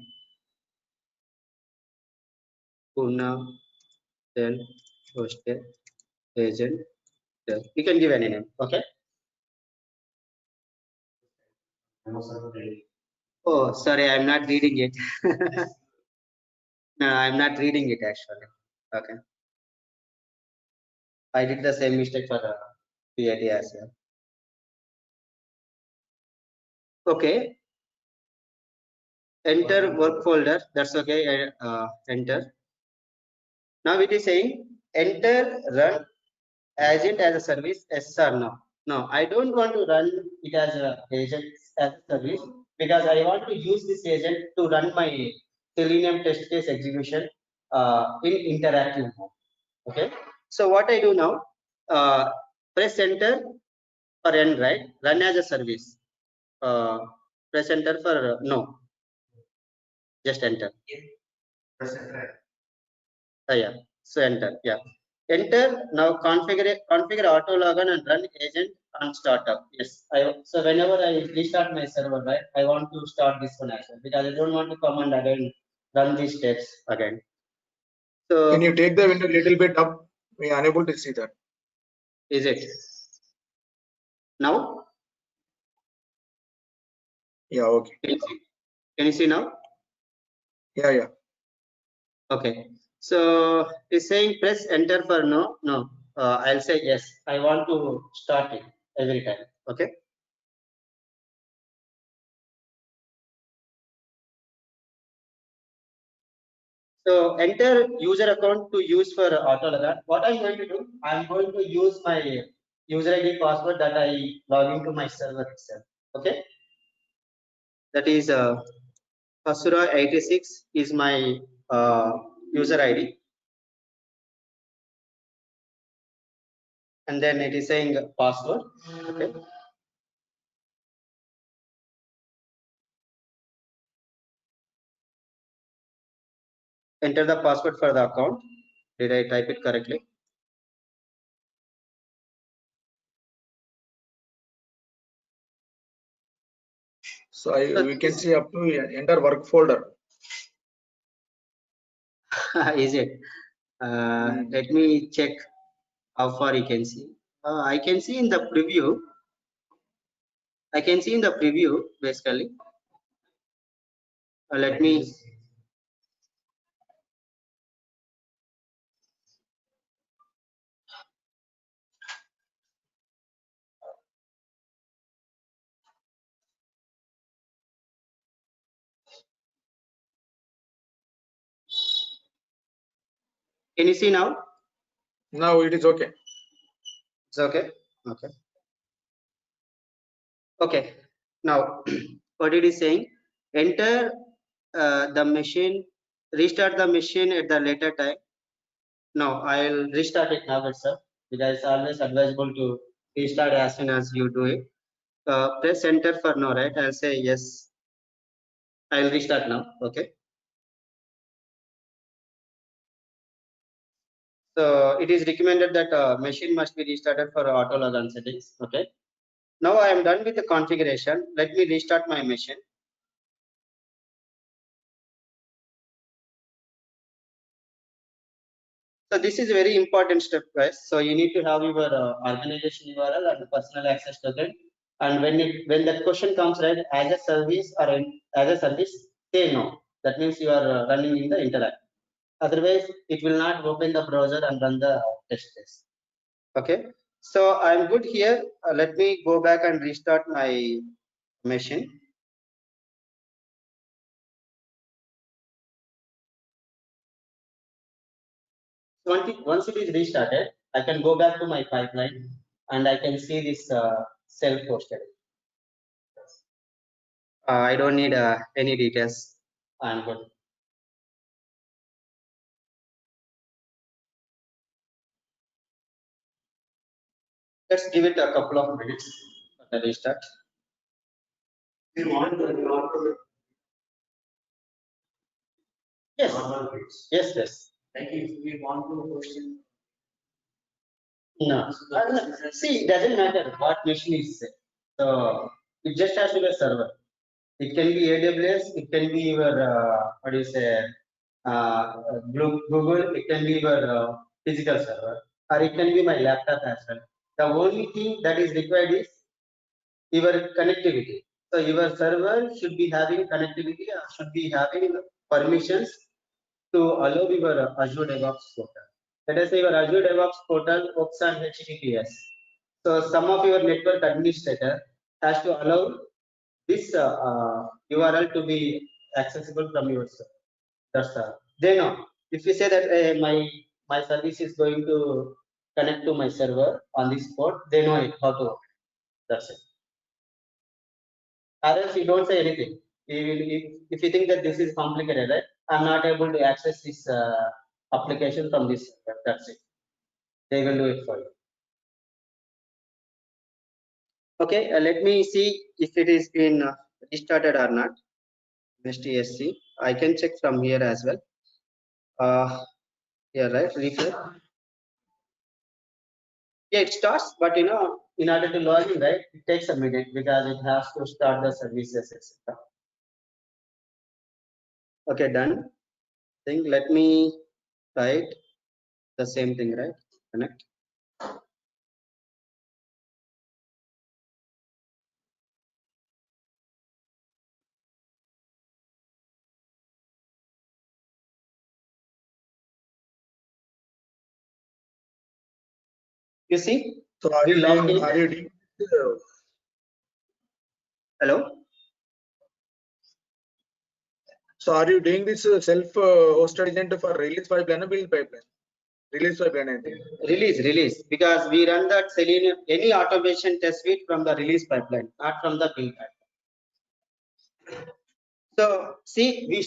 Puna, then hosted, agent. You can give any name. Okay. Oh, sorry, I'm not reading it. No, I'm not reading it actually. Okay. I did the same mistake for PAT as well. Okay. Enter work folder. That's okay. Enter. Now it is saying enter run agent as a service, yes or no. No, I don't want to run it as a agent as a service because I want to use this agent to run my Selenium test case execution in interactive mode. Okay. So what I do now, press enter for run, right? Run as a service. Press enter for no. Just enter. Yeah. So enter. Yeah. Enter now. Configure auto login and run agent on startup. Yes. So whenever I restart my server, right, I want to start this one as well because I don't want to come and again run these steps again. So Can you take the window a little bit up? We are unable to see that. Is it now? Yeah. Okay. Can you see now? Yeah. Yeah. Okay. So it's saying press enter for no. No. I'll say yes. I want to start it every time. Okay. So enter user account to use for auto login. What I'm going to do, I'm going to use my user ID password that I log into my server itself. Okay. That is Asura86 is my user ID. And then it is saying password. Okay. Enter the password for the account. Did I type it correctly? So we can see up to enter work folder. Is it? Let me check how far you can see. I can see in the preview. I can see in the preview basically. Let me. Can you see now? Now it is okay. It's okay. Okay. Okay. Now, what it is saying? Enter the machine. Restart the machine at the later time. No, I'll restart it now itself because it's always advisable to restart as soon as you do it. Press enter for no, right? I'll say yes. I'll restart now. Okay. So it is recommended that machine must be restarted for auto login settings. Okay. Now I am done with the configuration. Let me restart my machine. So this is a very important step, guys. So you need to have your organization URL and personal access token. And when that question comes, right, as a service or as a service, say no. That means you are running in the internet. Otherwise, it will not open the browser and run the test case. Okay. So I'm good here. Let me go back and restart my machine. Once it is restarted, I can go back to my pipeline and I can see this self-hosted. I don't need any details. I'm good. Let's give it a couple of minutes for the restart. We want to Yes. normal bits. Yes, yes. Like if we want to question. No. See, it doesn't matter what machine is. So it just has to be a server. It can be AWS, it can be your what do you say, Google, it can be your physical server, or it can be my laptop as well. The only thing that is required is your connectivity. So your server should be having connectivity or should be having permissions to allow your Azure DevOps portal. Let us say your Azure DevOps portal works on HTTPS. So some of your network administrator has to allow this URL to be accessible from your server. That's they know. If you say that my service is going to connect to my server on this port, they know it how to work. That's it. Or else you don't say anything. If you think that this is complicated, right? I'm not able to access this application from this server. That's it. They will do it for you. Okay, let me see if it is been restarted or not. STSC. I can check from here as well. Yeah, right. Refresh. Yeah, it starts, but you know, in order to log in, right, it takes a minute because it has to start the services, etc. Okay, done. Think. Let me try it. The same thing, right? Connect. You see, So are we you logged doing, in. Hello. so are you doing this self hosted agent for release pipeline or build pipeline? Release pipeline, I think. Release, because we run that Selenium, any automation test suite from the release pipeline, not from the build pipeline. So see, we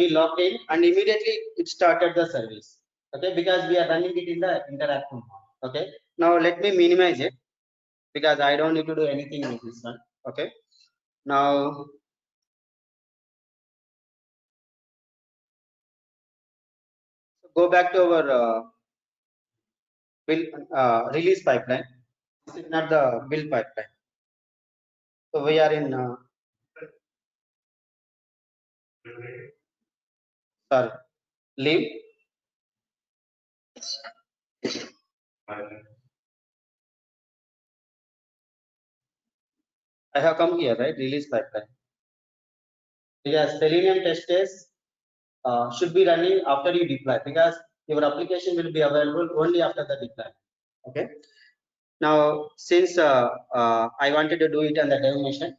logged in and immediately it started the service. Okay, because we are running it in the interactive mode. Okay, now let me minimize it because I don't need to do anything with this one. Okay, now go back to our build release pipeline. This is not the build pipeline. So we are in sorry, leave. I have come here, right? Release pipeline. Because Selenium test case should be running after you deploy, because your application will be available only after the deploy. Okay. Now, since I wanted to do it on the dev mission,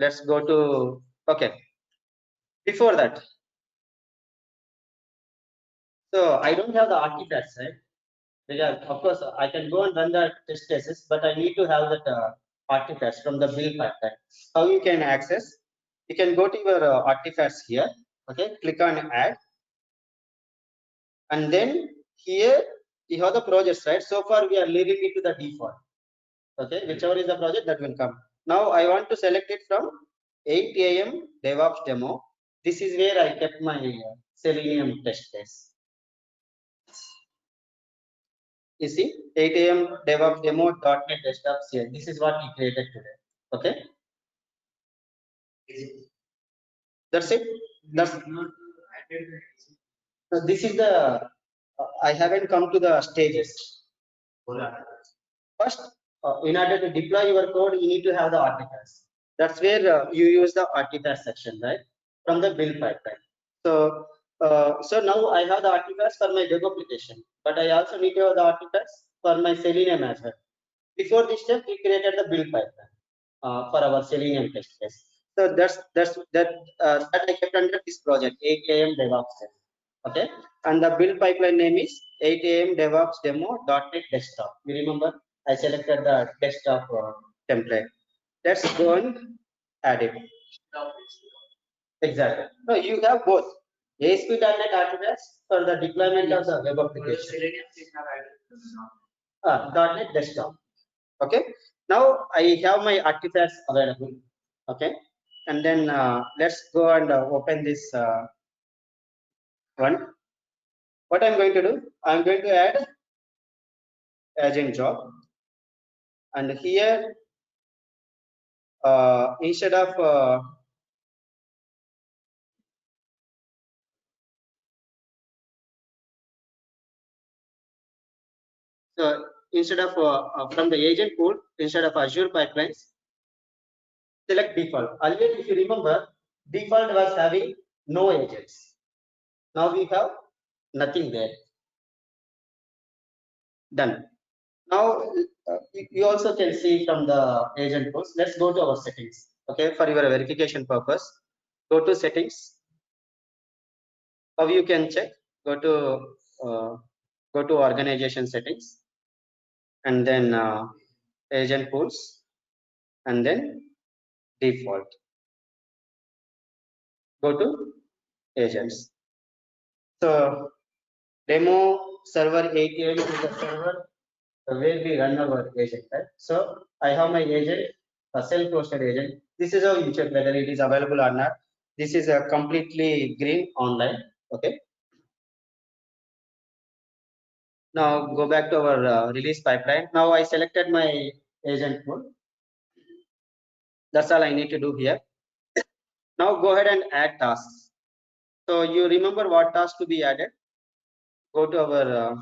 let's go to, okay. Before that, so I don't have the artifacts, right? Because of course I can go and run the test cases, but I need to have that artifacts from the build pipeline. How you can access? You can go to your artifacts here. Okay, click on add, and then here you have the projects, right? So far we are leaving it to the default. Okay, whichever is the project that will come. Now I want to select it from 8 AM DevOps demo. This is where I kept my Selenium test case. You see, 8 AM DevOps demo.NET desktops here. This is what we created today. Okay, that's it. That's so this is the I haven't come to the stages. First, in order to deploy your code, you need to have the artifacts. That's where you use the artifact section, right? From the build pipeline. So now I have the artifacts for my web application, but I also need to have the artifacts for my Selenium as well. Before this step, we created the build pipeline for our Selenium test case. So that I kept under this project 8 AM DevOps. Okay, and the build pipeline name is 8 AM DevOps demo.NET desktop. You remember I selected the desktop template. Let's go and add it. Exactly. No, you have both ASP.NET artifacts for the deployment of the web application. .NET desktop. Okay. Now I have my artifacts available. Okay, and then let's go and open this one. What I'm going to do? I'm going to add agent job, and here instead of So instead of from the agent pool, instead of Azure pipelines, select default. Earlier, if you remember, default was having no agents. Now we have nothing there. Done. Now you also can see from the agent pools. Let's go to our settings. Okay, for your verification purpose, go to settings. How you can check? Go to organization settings, and then agent pools, and then default. Go to agents. So demo server API is the server where we run our agent, right? So I have my agent, a self-hosted agent. This is how you check whether it is available or not. This is a completely green online. Okay. Now go back to our release pipeline. Now I selected my agent pool. That's all I need to do here. Now go ahead and add tasks. So you remember what task to be added? Go to our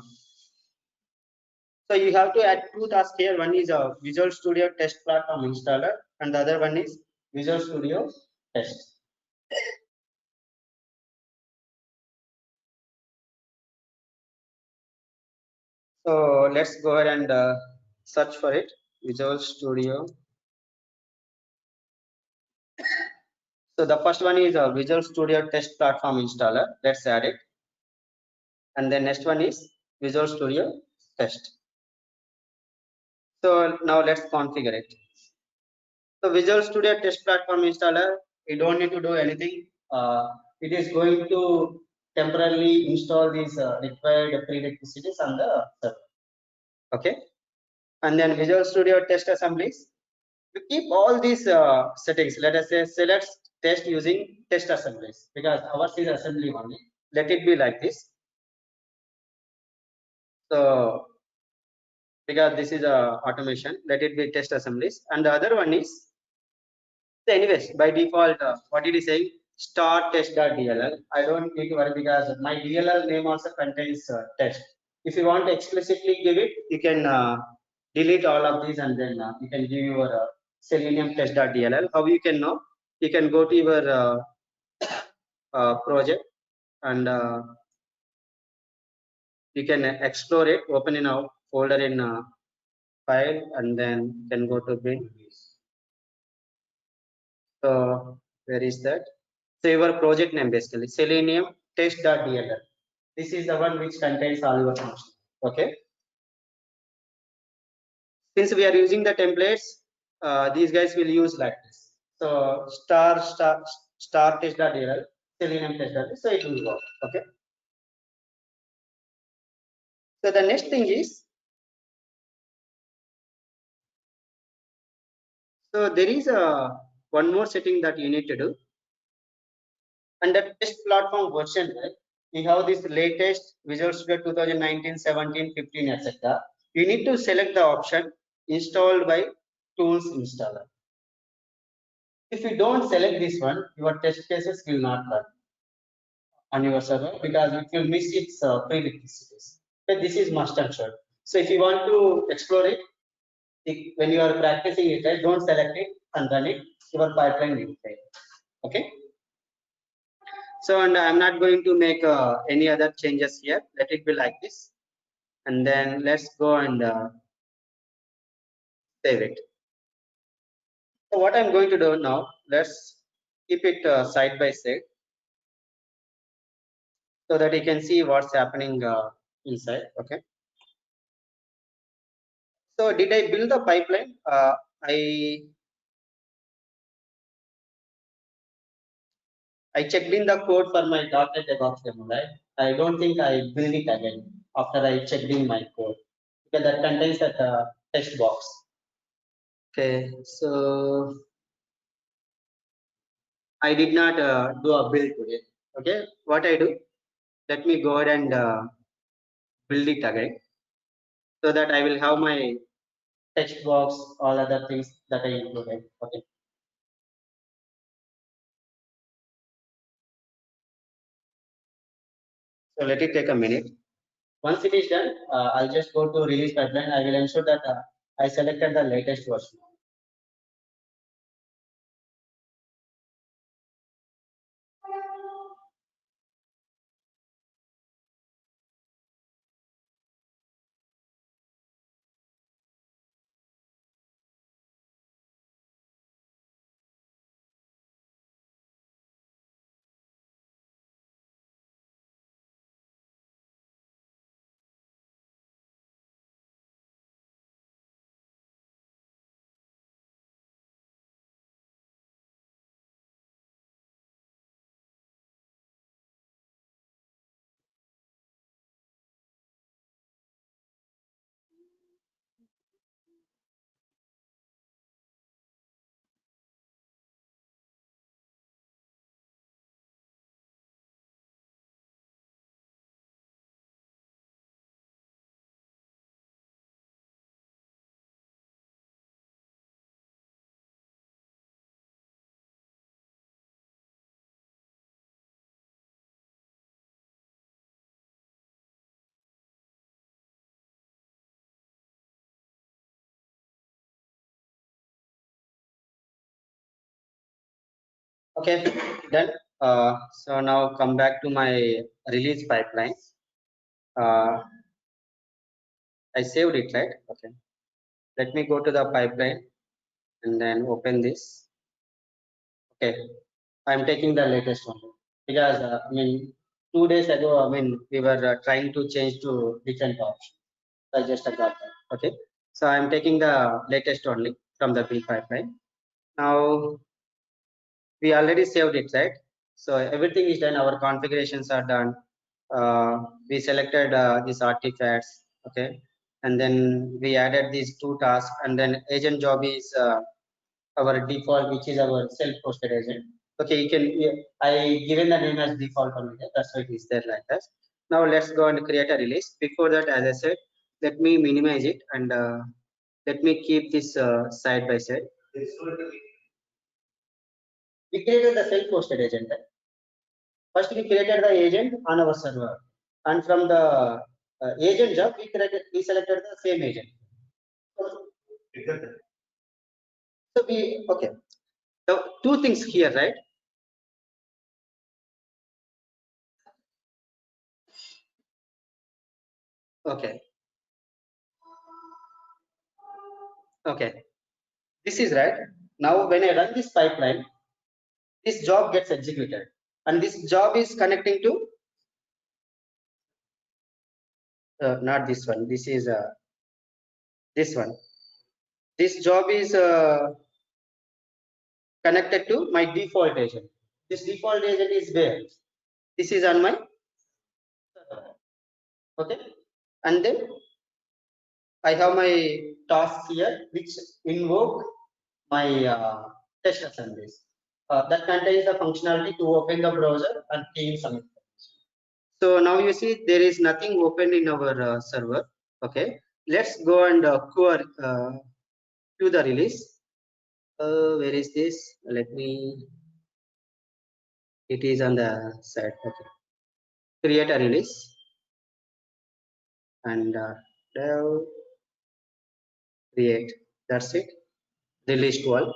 so you have to add two tasks here. One is a Visual Studio Test Platform installer, and the other one is Visual Studio Test. So let's go ahead and search for it. Visual Studio. So the first one is a Visual Studio Test Platform installer. Let's add it. And then next one is Visual Studio Test. So now let's configure it. So Visual Studio Test Platform installer, you don't need to do anything. It is going to temporarily install these required prerequisites on the server. Okay. And then Visual Studio Test Assemblies. You keep all these settings. Let us say select test using test assemblies, because ours is assembly only. Let it be like this. So because this is a automation, let it be test assemblies. And the other one is, so anyways, by default, what it is saying, start test.dll. I don't need to worry because my DLL name also contains test. If you want to explicitly give it, you can delete all of these, and then you can give your Selenium test.dll. How you can know? You can go to your project, and you can explore it, open in a folder in file, and then can go to bin. So where is that? So your project name basically Selenium test.dll. This is the one which contains all your functions. Okay. Since we are using the templates, these guys will use like this. So star test.dll, Selenium test.dll. So it will work. Okay. So the next thing is, so there is a one more setting that you need to do. Under test platform version, right, we have this latest Visual Studio 2019, 17, 15, etc. You need to select the option installed by tools installer. If you don't select this one, your test cases will not run on your server because it will miss its prerequisites. But this is must and should. So if you want to explore it, when you are practicing it, right, don't select it and run it. Your pipeline will fail. Okay. So, and I'm not going to make any other changes here. Let it be like this. And then let's go and save it. So what I'm going to do now, let's keep it side by side so that you can see what's happening inside. Okay. So did I build the pipeline? I checked in the code for my .NET DevOps demo, right? I don't think I build it again after I checked in my code, because that contains that text box. Okay, so I did not do a build today. Okay, what I do? Let me go ahead and build it again, so that I will have my text box, all other things that I included. Okay. So let it take a minute. Once it is done, I'll just go to release pipeline. I will ensure that I selected the latest version. Okay, done. So now come back to my release pipeline. I saved it, right? Okay. Let me go to the pipeline and then open this. Okay. I'm taking the latest one because I mean 2 days ago, I mean we were trying to change to different options. I just got that. Okay. So I'm taking the latest only from the build pipeline. Now we already saved it, right? So everything is done. Our configurations are done. We selected these artifacts, okay, and then we added these two tasks, and then agent job is our default, which is our self-hosted agent. Okay, you can. I given the name as default only. That's why it is there like that. Now let's go and create a release. Before that, as I said, let me minimize it and let me keep this side by side. We created the self-hosted agent. Right? First, we created the agent on our server, and from the agent job, we selected the same agent. So we okay. So two things here, right? Okay. Okay. This is right. Now, when I run this pipeline, this job gets executed, and this job is connecting to not this one. This is this one. This job is connected to my default agent. This default agent is where? This is on my server. Okay, and then I have my tasks here which invoke my test assemblies. That contains the functionality to open the browser and key in some information. So now you see there is nothing open in our server. Okay, let's go and queue the release. Where is this? Let me. It is on the side. Okay, create a release and dev create. That's it. Release to all.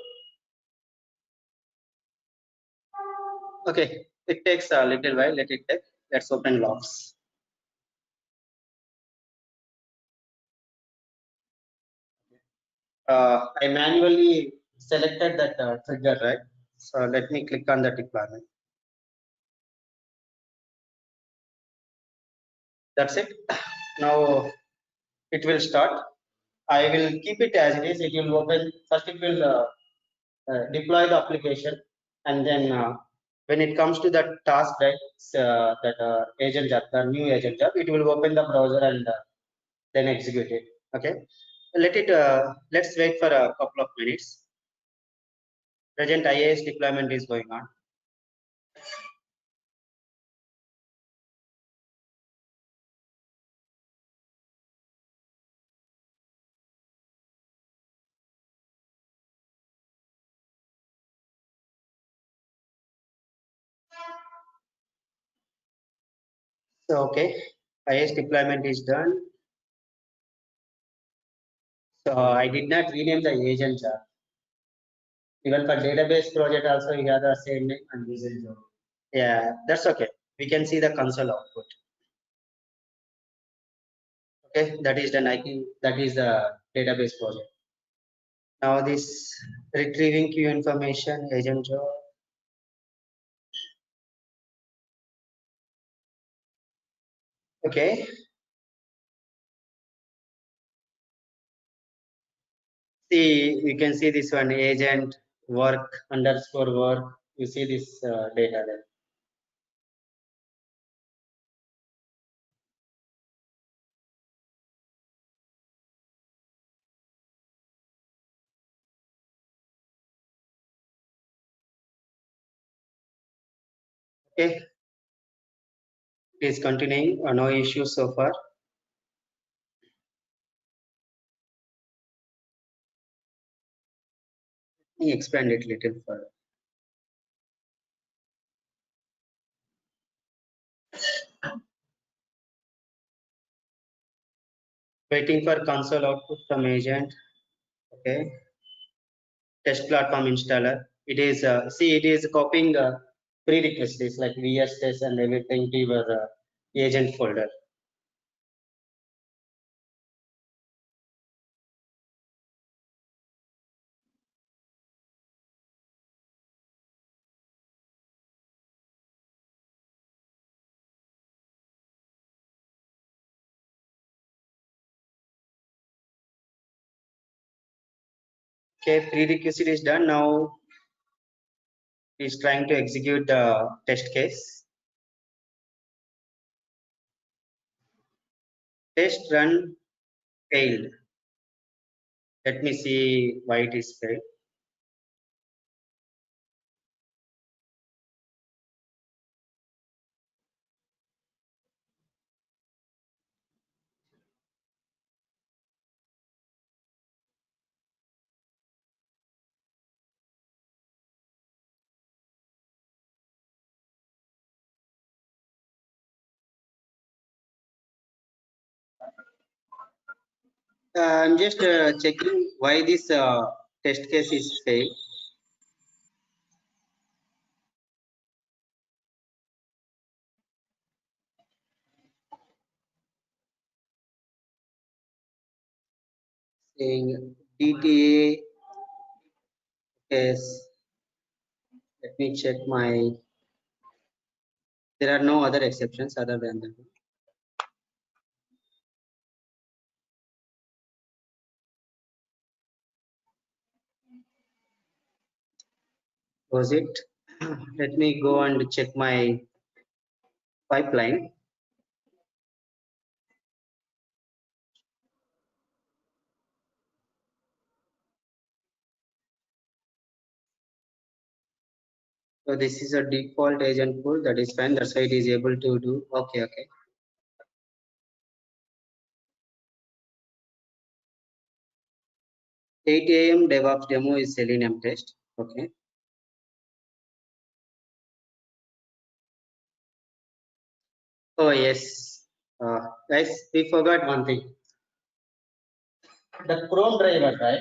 Okay, it takes a little while. Let it take. Let's open logs. I manually selected that trigger, right? So let me click on the deployment. That's it. Now it will start. I will keep it as it is. It will open. First, it will deploy the application, and then when it comes to that task, right, that agent job, the new agent job, it will open the browser and then execute it. Okay. Let it. Let's wait for a couple of minutes. Present IAS deployment is going on. So okay. IS deployment is done. So I did not rename the agent jar. Even for database project also we have the same name and agent jar. Yeah, that's okay. We can see the console output. Okay, that is the Nike, that is the database project. Now this retrieving queue information agent job. Okay. See, you can see this one agent work underscore work. You see this data there. Okay. It is continuing. No issues so far. Let me expand it little further. Waiting for console output from agent. Okay. Test platform installer. It is see it is copying prerequisites like VS test and everything to your agent folder. Okay, prerequisite is done. Now is trying to execute the test case. Test run failed. Let me see why it is failed. I'm just checking why this test case is failed. Saying DTA case. Let me check my. There are no other exceptions other than that. Was it? Let me go and check my pipeline. So this is a default agent pool, that is fine. That's why it is able to do. Okay. 8 a.m. DevOps demo is Selenium test. Okay. Oh yes, guys, we forgot one thing. The Chrome driver, right?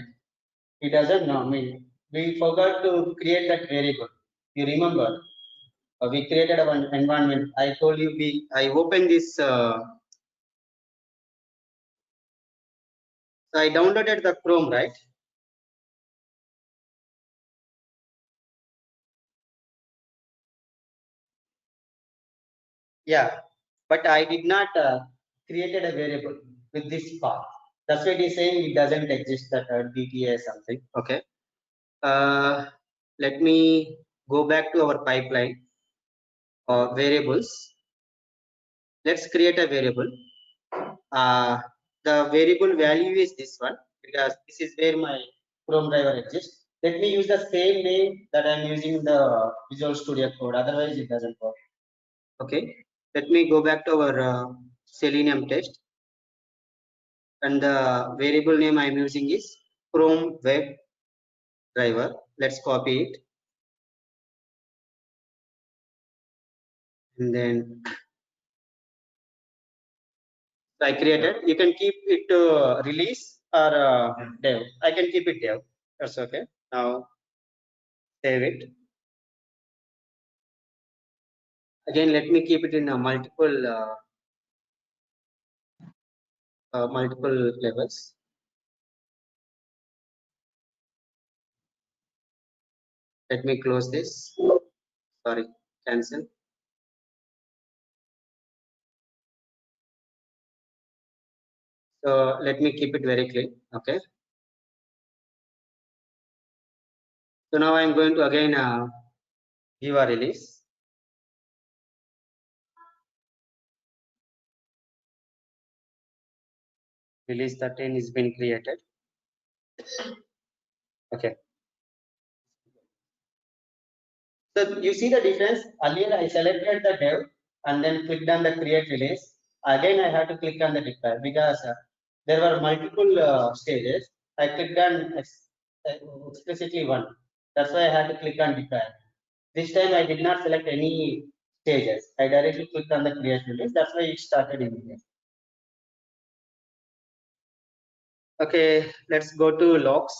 It doesn't know. I mean, we forgot to create that variable. You remember? We created an environment. I told you I opened this. So I downloaded the Chrome, right? Yeah, but I did not created a variable with this path. That's why it is saying it doesn't exist that DTA something. Okay. Uh, Let me go back to our pipeline variables. Let's create a variable. The variable value is this one because this is where my Chrome driver exists. Let me use the same name that I'm using in the Visual Studio Code. Otherwise, it doesn't work. Okay. Let me go back to our Selenium test, and the variable name I'm using is Chrome Web Driver. Let's copy it, and then I created. You can keep it to release or dev. I can keep it dev. That's okay. Now save it. Again, let me keep it in a multiple levels. Let me close this. Sorry, cancel. So let me keep it very clean. Okay. So now I'm going to again give a release. Release 13 is been created. Okay. So you see the difference. Earlier I selected the dev and then clicked on the create release. Again I have to click on the deploy because there were multiple stages. I clicked on explicitly one. That's why I had to click on deploy. This time I did not select any stages. I directly clicked on the create release. That's why it started immediately. Okay, let's go to logs.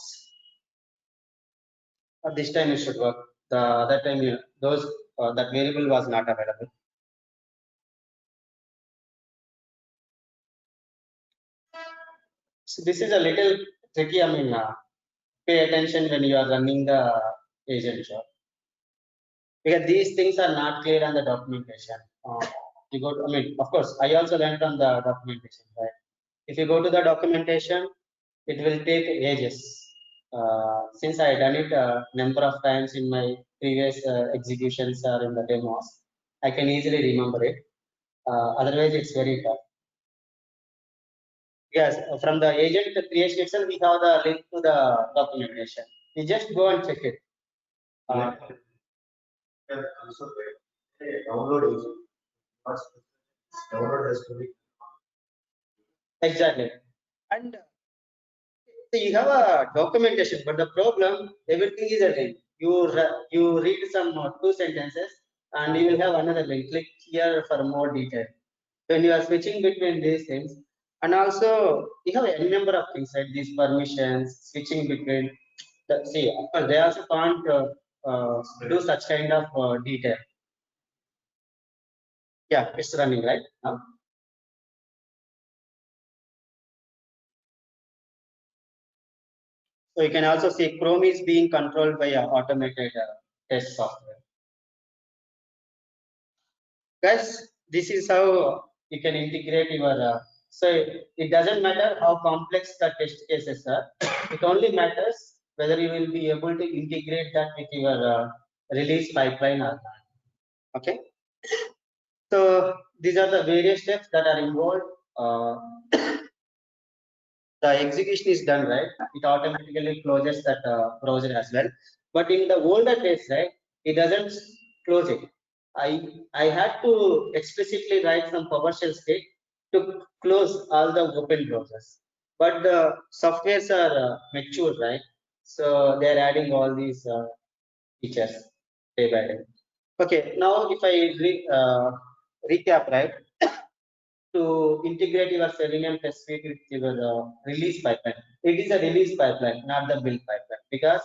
This time it should work. The other time those that variable was not available. So this is a little tricky. I mean, pay attention when you are running the agent job because these things are not clear on the documentation. You go to, I mean, of course, I also learned on the documentation, right? If you go to the documentation, it will take ages. Since I done it a number of times in my previous executions or in the demos, I can easily remember it. Otherwise, it's very tough. Yes, from the agent creation itself, we have the link to the documentation. You just go and check it. Also, download agent. Download has to be. Exactly. And so you have a documentation, but the problem, everything is a link. You read some two sentences, and you will have another link. Click here for more detail. When you are switching between these things, and also you have a number of things like these permissions, switching between. See, they also can't do such kind of detail. Yeah, it's running right now. So you can also see Chrome is being controlled by automated test software. Guys, this is how you can integrate your. So it doesn't matter how complex the test cases are. It only matters whether you will be able to integrate that with your release pipeline or not. Okay. So these are the various steps that are involved. The execution is done, right? It automatically closes that browser as well. But in the older case, right, it doesn't close it. I had to explicitly write some PowerShell script to close all the open browsers. But the softwares are mature, right? So they're adding all these features day by day. Okay, now if I recap, right? To integrate your Selenium test suite with your release pipeline. It is a release pipeline, not the build pipeline, because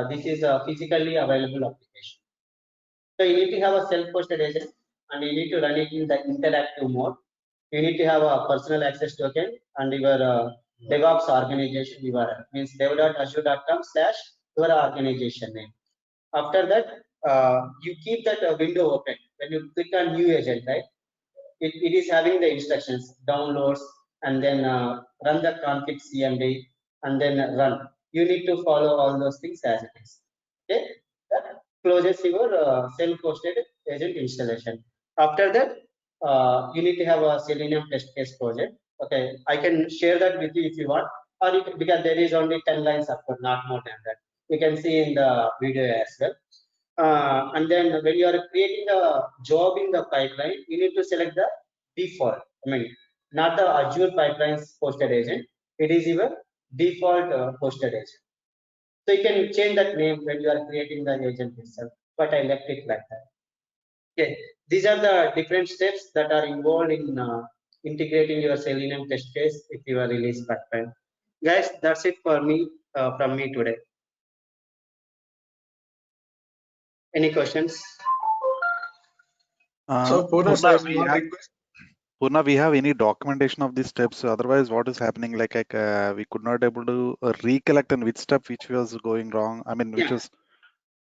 this is a physically available application. So you need to have a self-hosted agent, and you need to run it in the interactive mode. You need to have a personal access token and your DevOps organization URL, means dev.azure.com/your organization name. After that, you keep that window open. When you click on new agent, right? It is having the instructions, downloads, and then run the config cmd, and then run. You need to follow all those things as it is. Okay, that closes your self-hosted agent installation. After that, you need to have a Selenium test case project. Okay, I can share that with you if you want, or you can, because there is only 10 lines of code, not more than that. You can see in the video as well. And then when you are creating a job in the pipeline, you need to select the default. I mean, not the Azure Pipelines hosted agent. It is your default hosted agent. So you can change that name when you are creating the agent itself. But I left it like that. Okay, these are the different steps that are involved in integrating your Selenium test case with your release pipeline. Guys, that's it for me from me today. Any questions? So Purna, sir, small request. Purna, we have any documentation of these steps? Otherwise, what is happening? Like we could not able to recollect and which step which was going wrong. I mean, which Yeah. was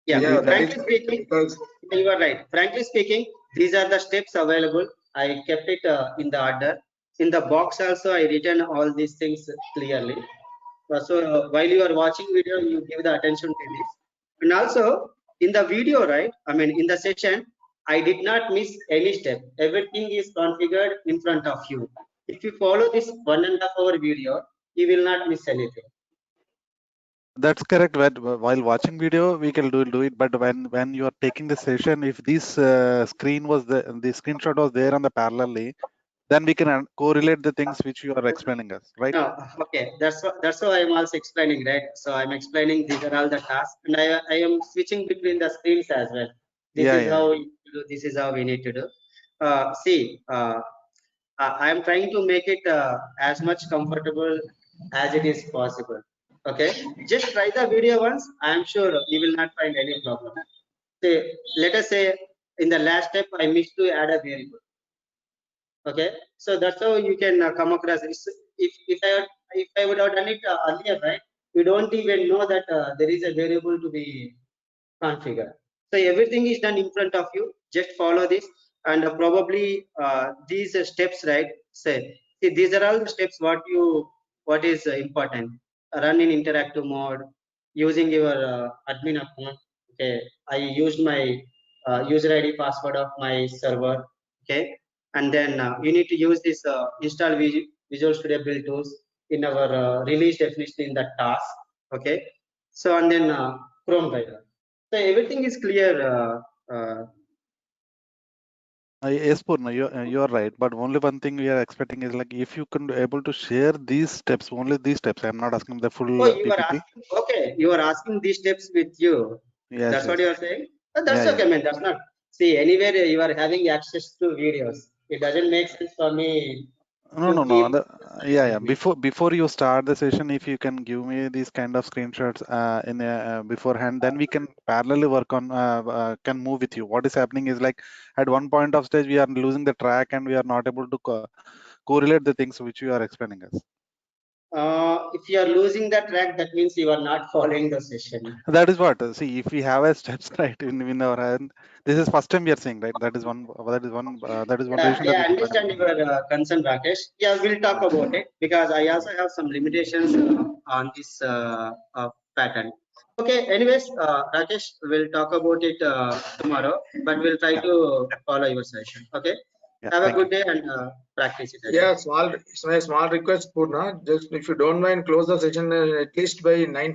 Yeah, Yeah, that frankly is speaking, because you are right. Frankly speaking, these are the steps available. I kept it in the order. In the box also, I written all these things clearly. So while you are watching video, you give the attention to this. And also in the video, right? I mean, in the session, I did not miss any step. Everything is configured in front of you. If you follow this 1.5 hour video, you will not miss anything. that's correct. While watching video, we can do it. But when you are taking the session, if this screen was the screenshot was there on the parallelly, then we can correlate the things which you are explaining us, right? No, okay, that's what I'm also explaining, right? So I'm explaining these are all the tasks, and I am switching between the screens as well. This Yeah, is yeah, how yeah. we do, this is how we need to do. See, I'm trying to make it as much comfortable as it is possible. Okay, just try the video once. I'm sure you will not find any problem. Say, let us say in the last step I missed to add a variable. Okay, so that's how you can come across this. If I would have done it earlier, right, you don't even know that there is a variable to be configured. So everything is done in front of you. Just follow this, and probably these steps, right? Say, see, these are all the steps. What is important? Run in interactive mode using your admin account. Okay, I used my user ID password of my server. Okay, and then you need to use this install Visual Studio Build Tools in our release definition in the task. Okay, so and then Chrome Guide. So everything is clear. Yes, Purna, you are right. But only one thing we are expecting is like if you can able to share these steps, only these steps. I'm not asking the full Oh, you are PPT. asking. Okay, you are asking these steps with you. Yes, That's what yes. you are saying. That's Yeah, okay, man. That's not. See, anywhere you are having access to videos. It doesn't make sense for me No, to no, no. keep. Yeah, with yeah. me. Before you start the session, if you can give me these kind of screenshots in beforehand, then we can parallelly work on can move with you. What is happening is like at one point of stage we are losing the track and we are not able to correlate the things which you are explaining us. If you are losing the track, that means you are not following the session. That is what. See, if we have a steps right in our hand, this is first time we are saying, right? That is one. That is one. That is one Yeah, reason that yeah, we I could not understand able to. your concern, Rakesh. Yeah, we'll talk about it because I also have some limitations on this pattern. Okay, anyways, Rakesh, we'll talk about it tomorrow, but we'll try to follow your session. Okay, Yeah, have a thank you. good day and practice it again. yeah, small request, Purna. Just if you don't mind, close the session at least by 9:15.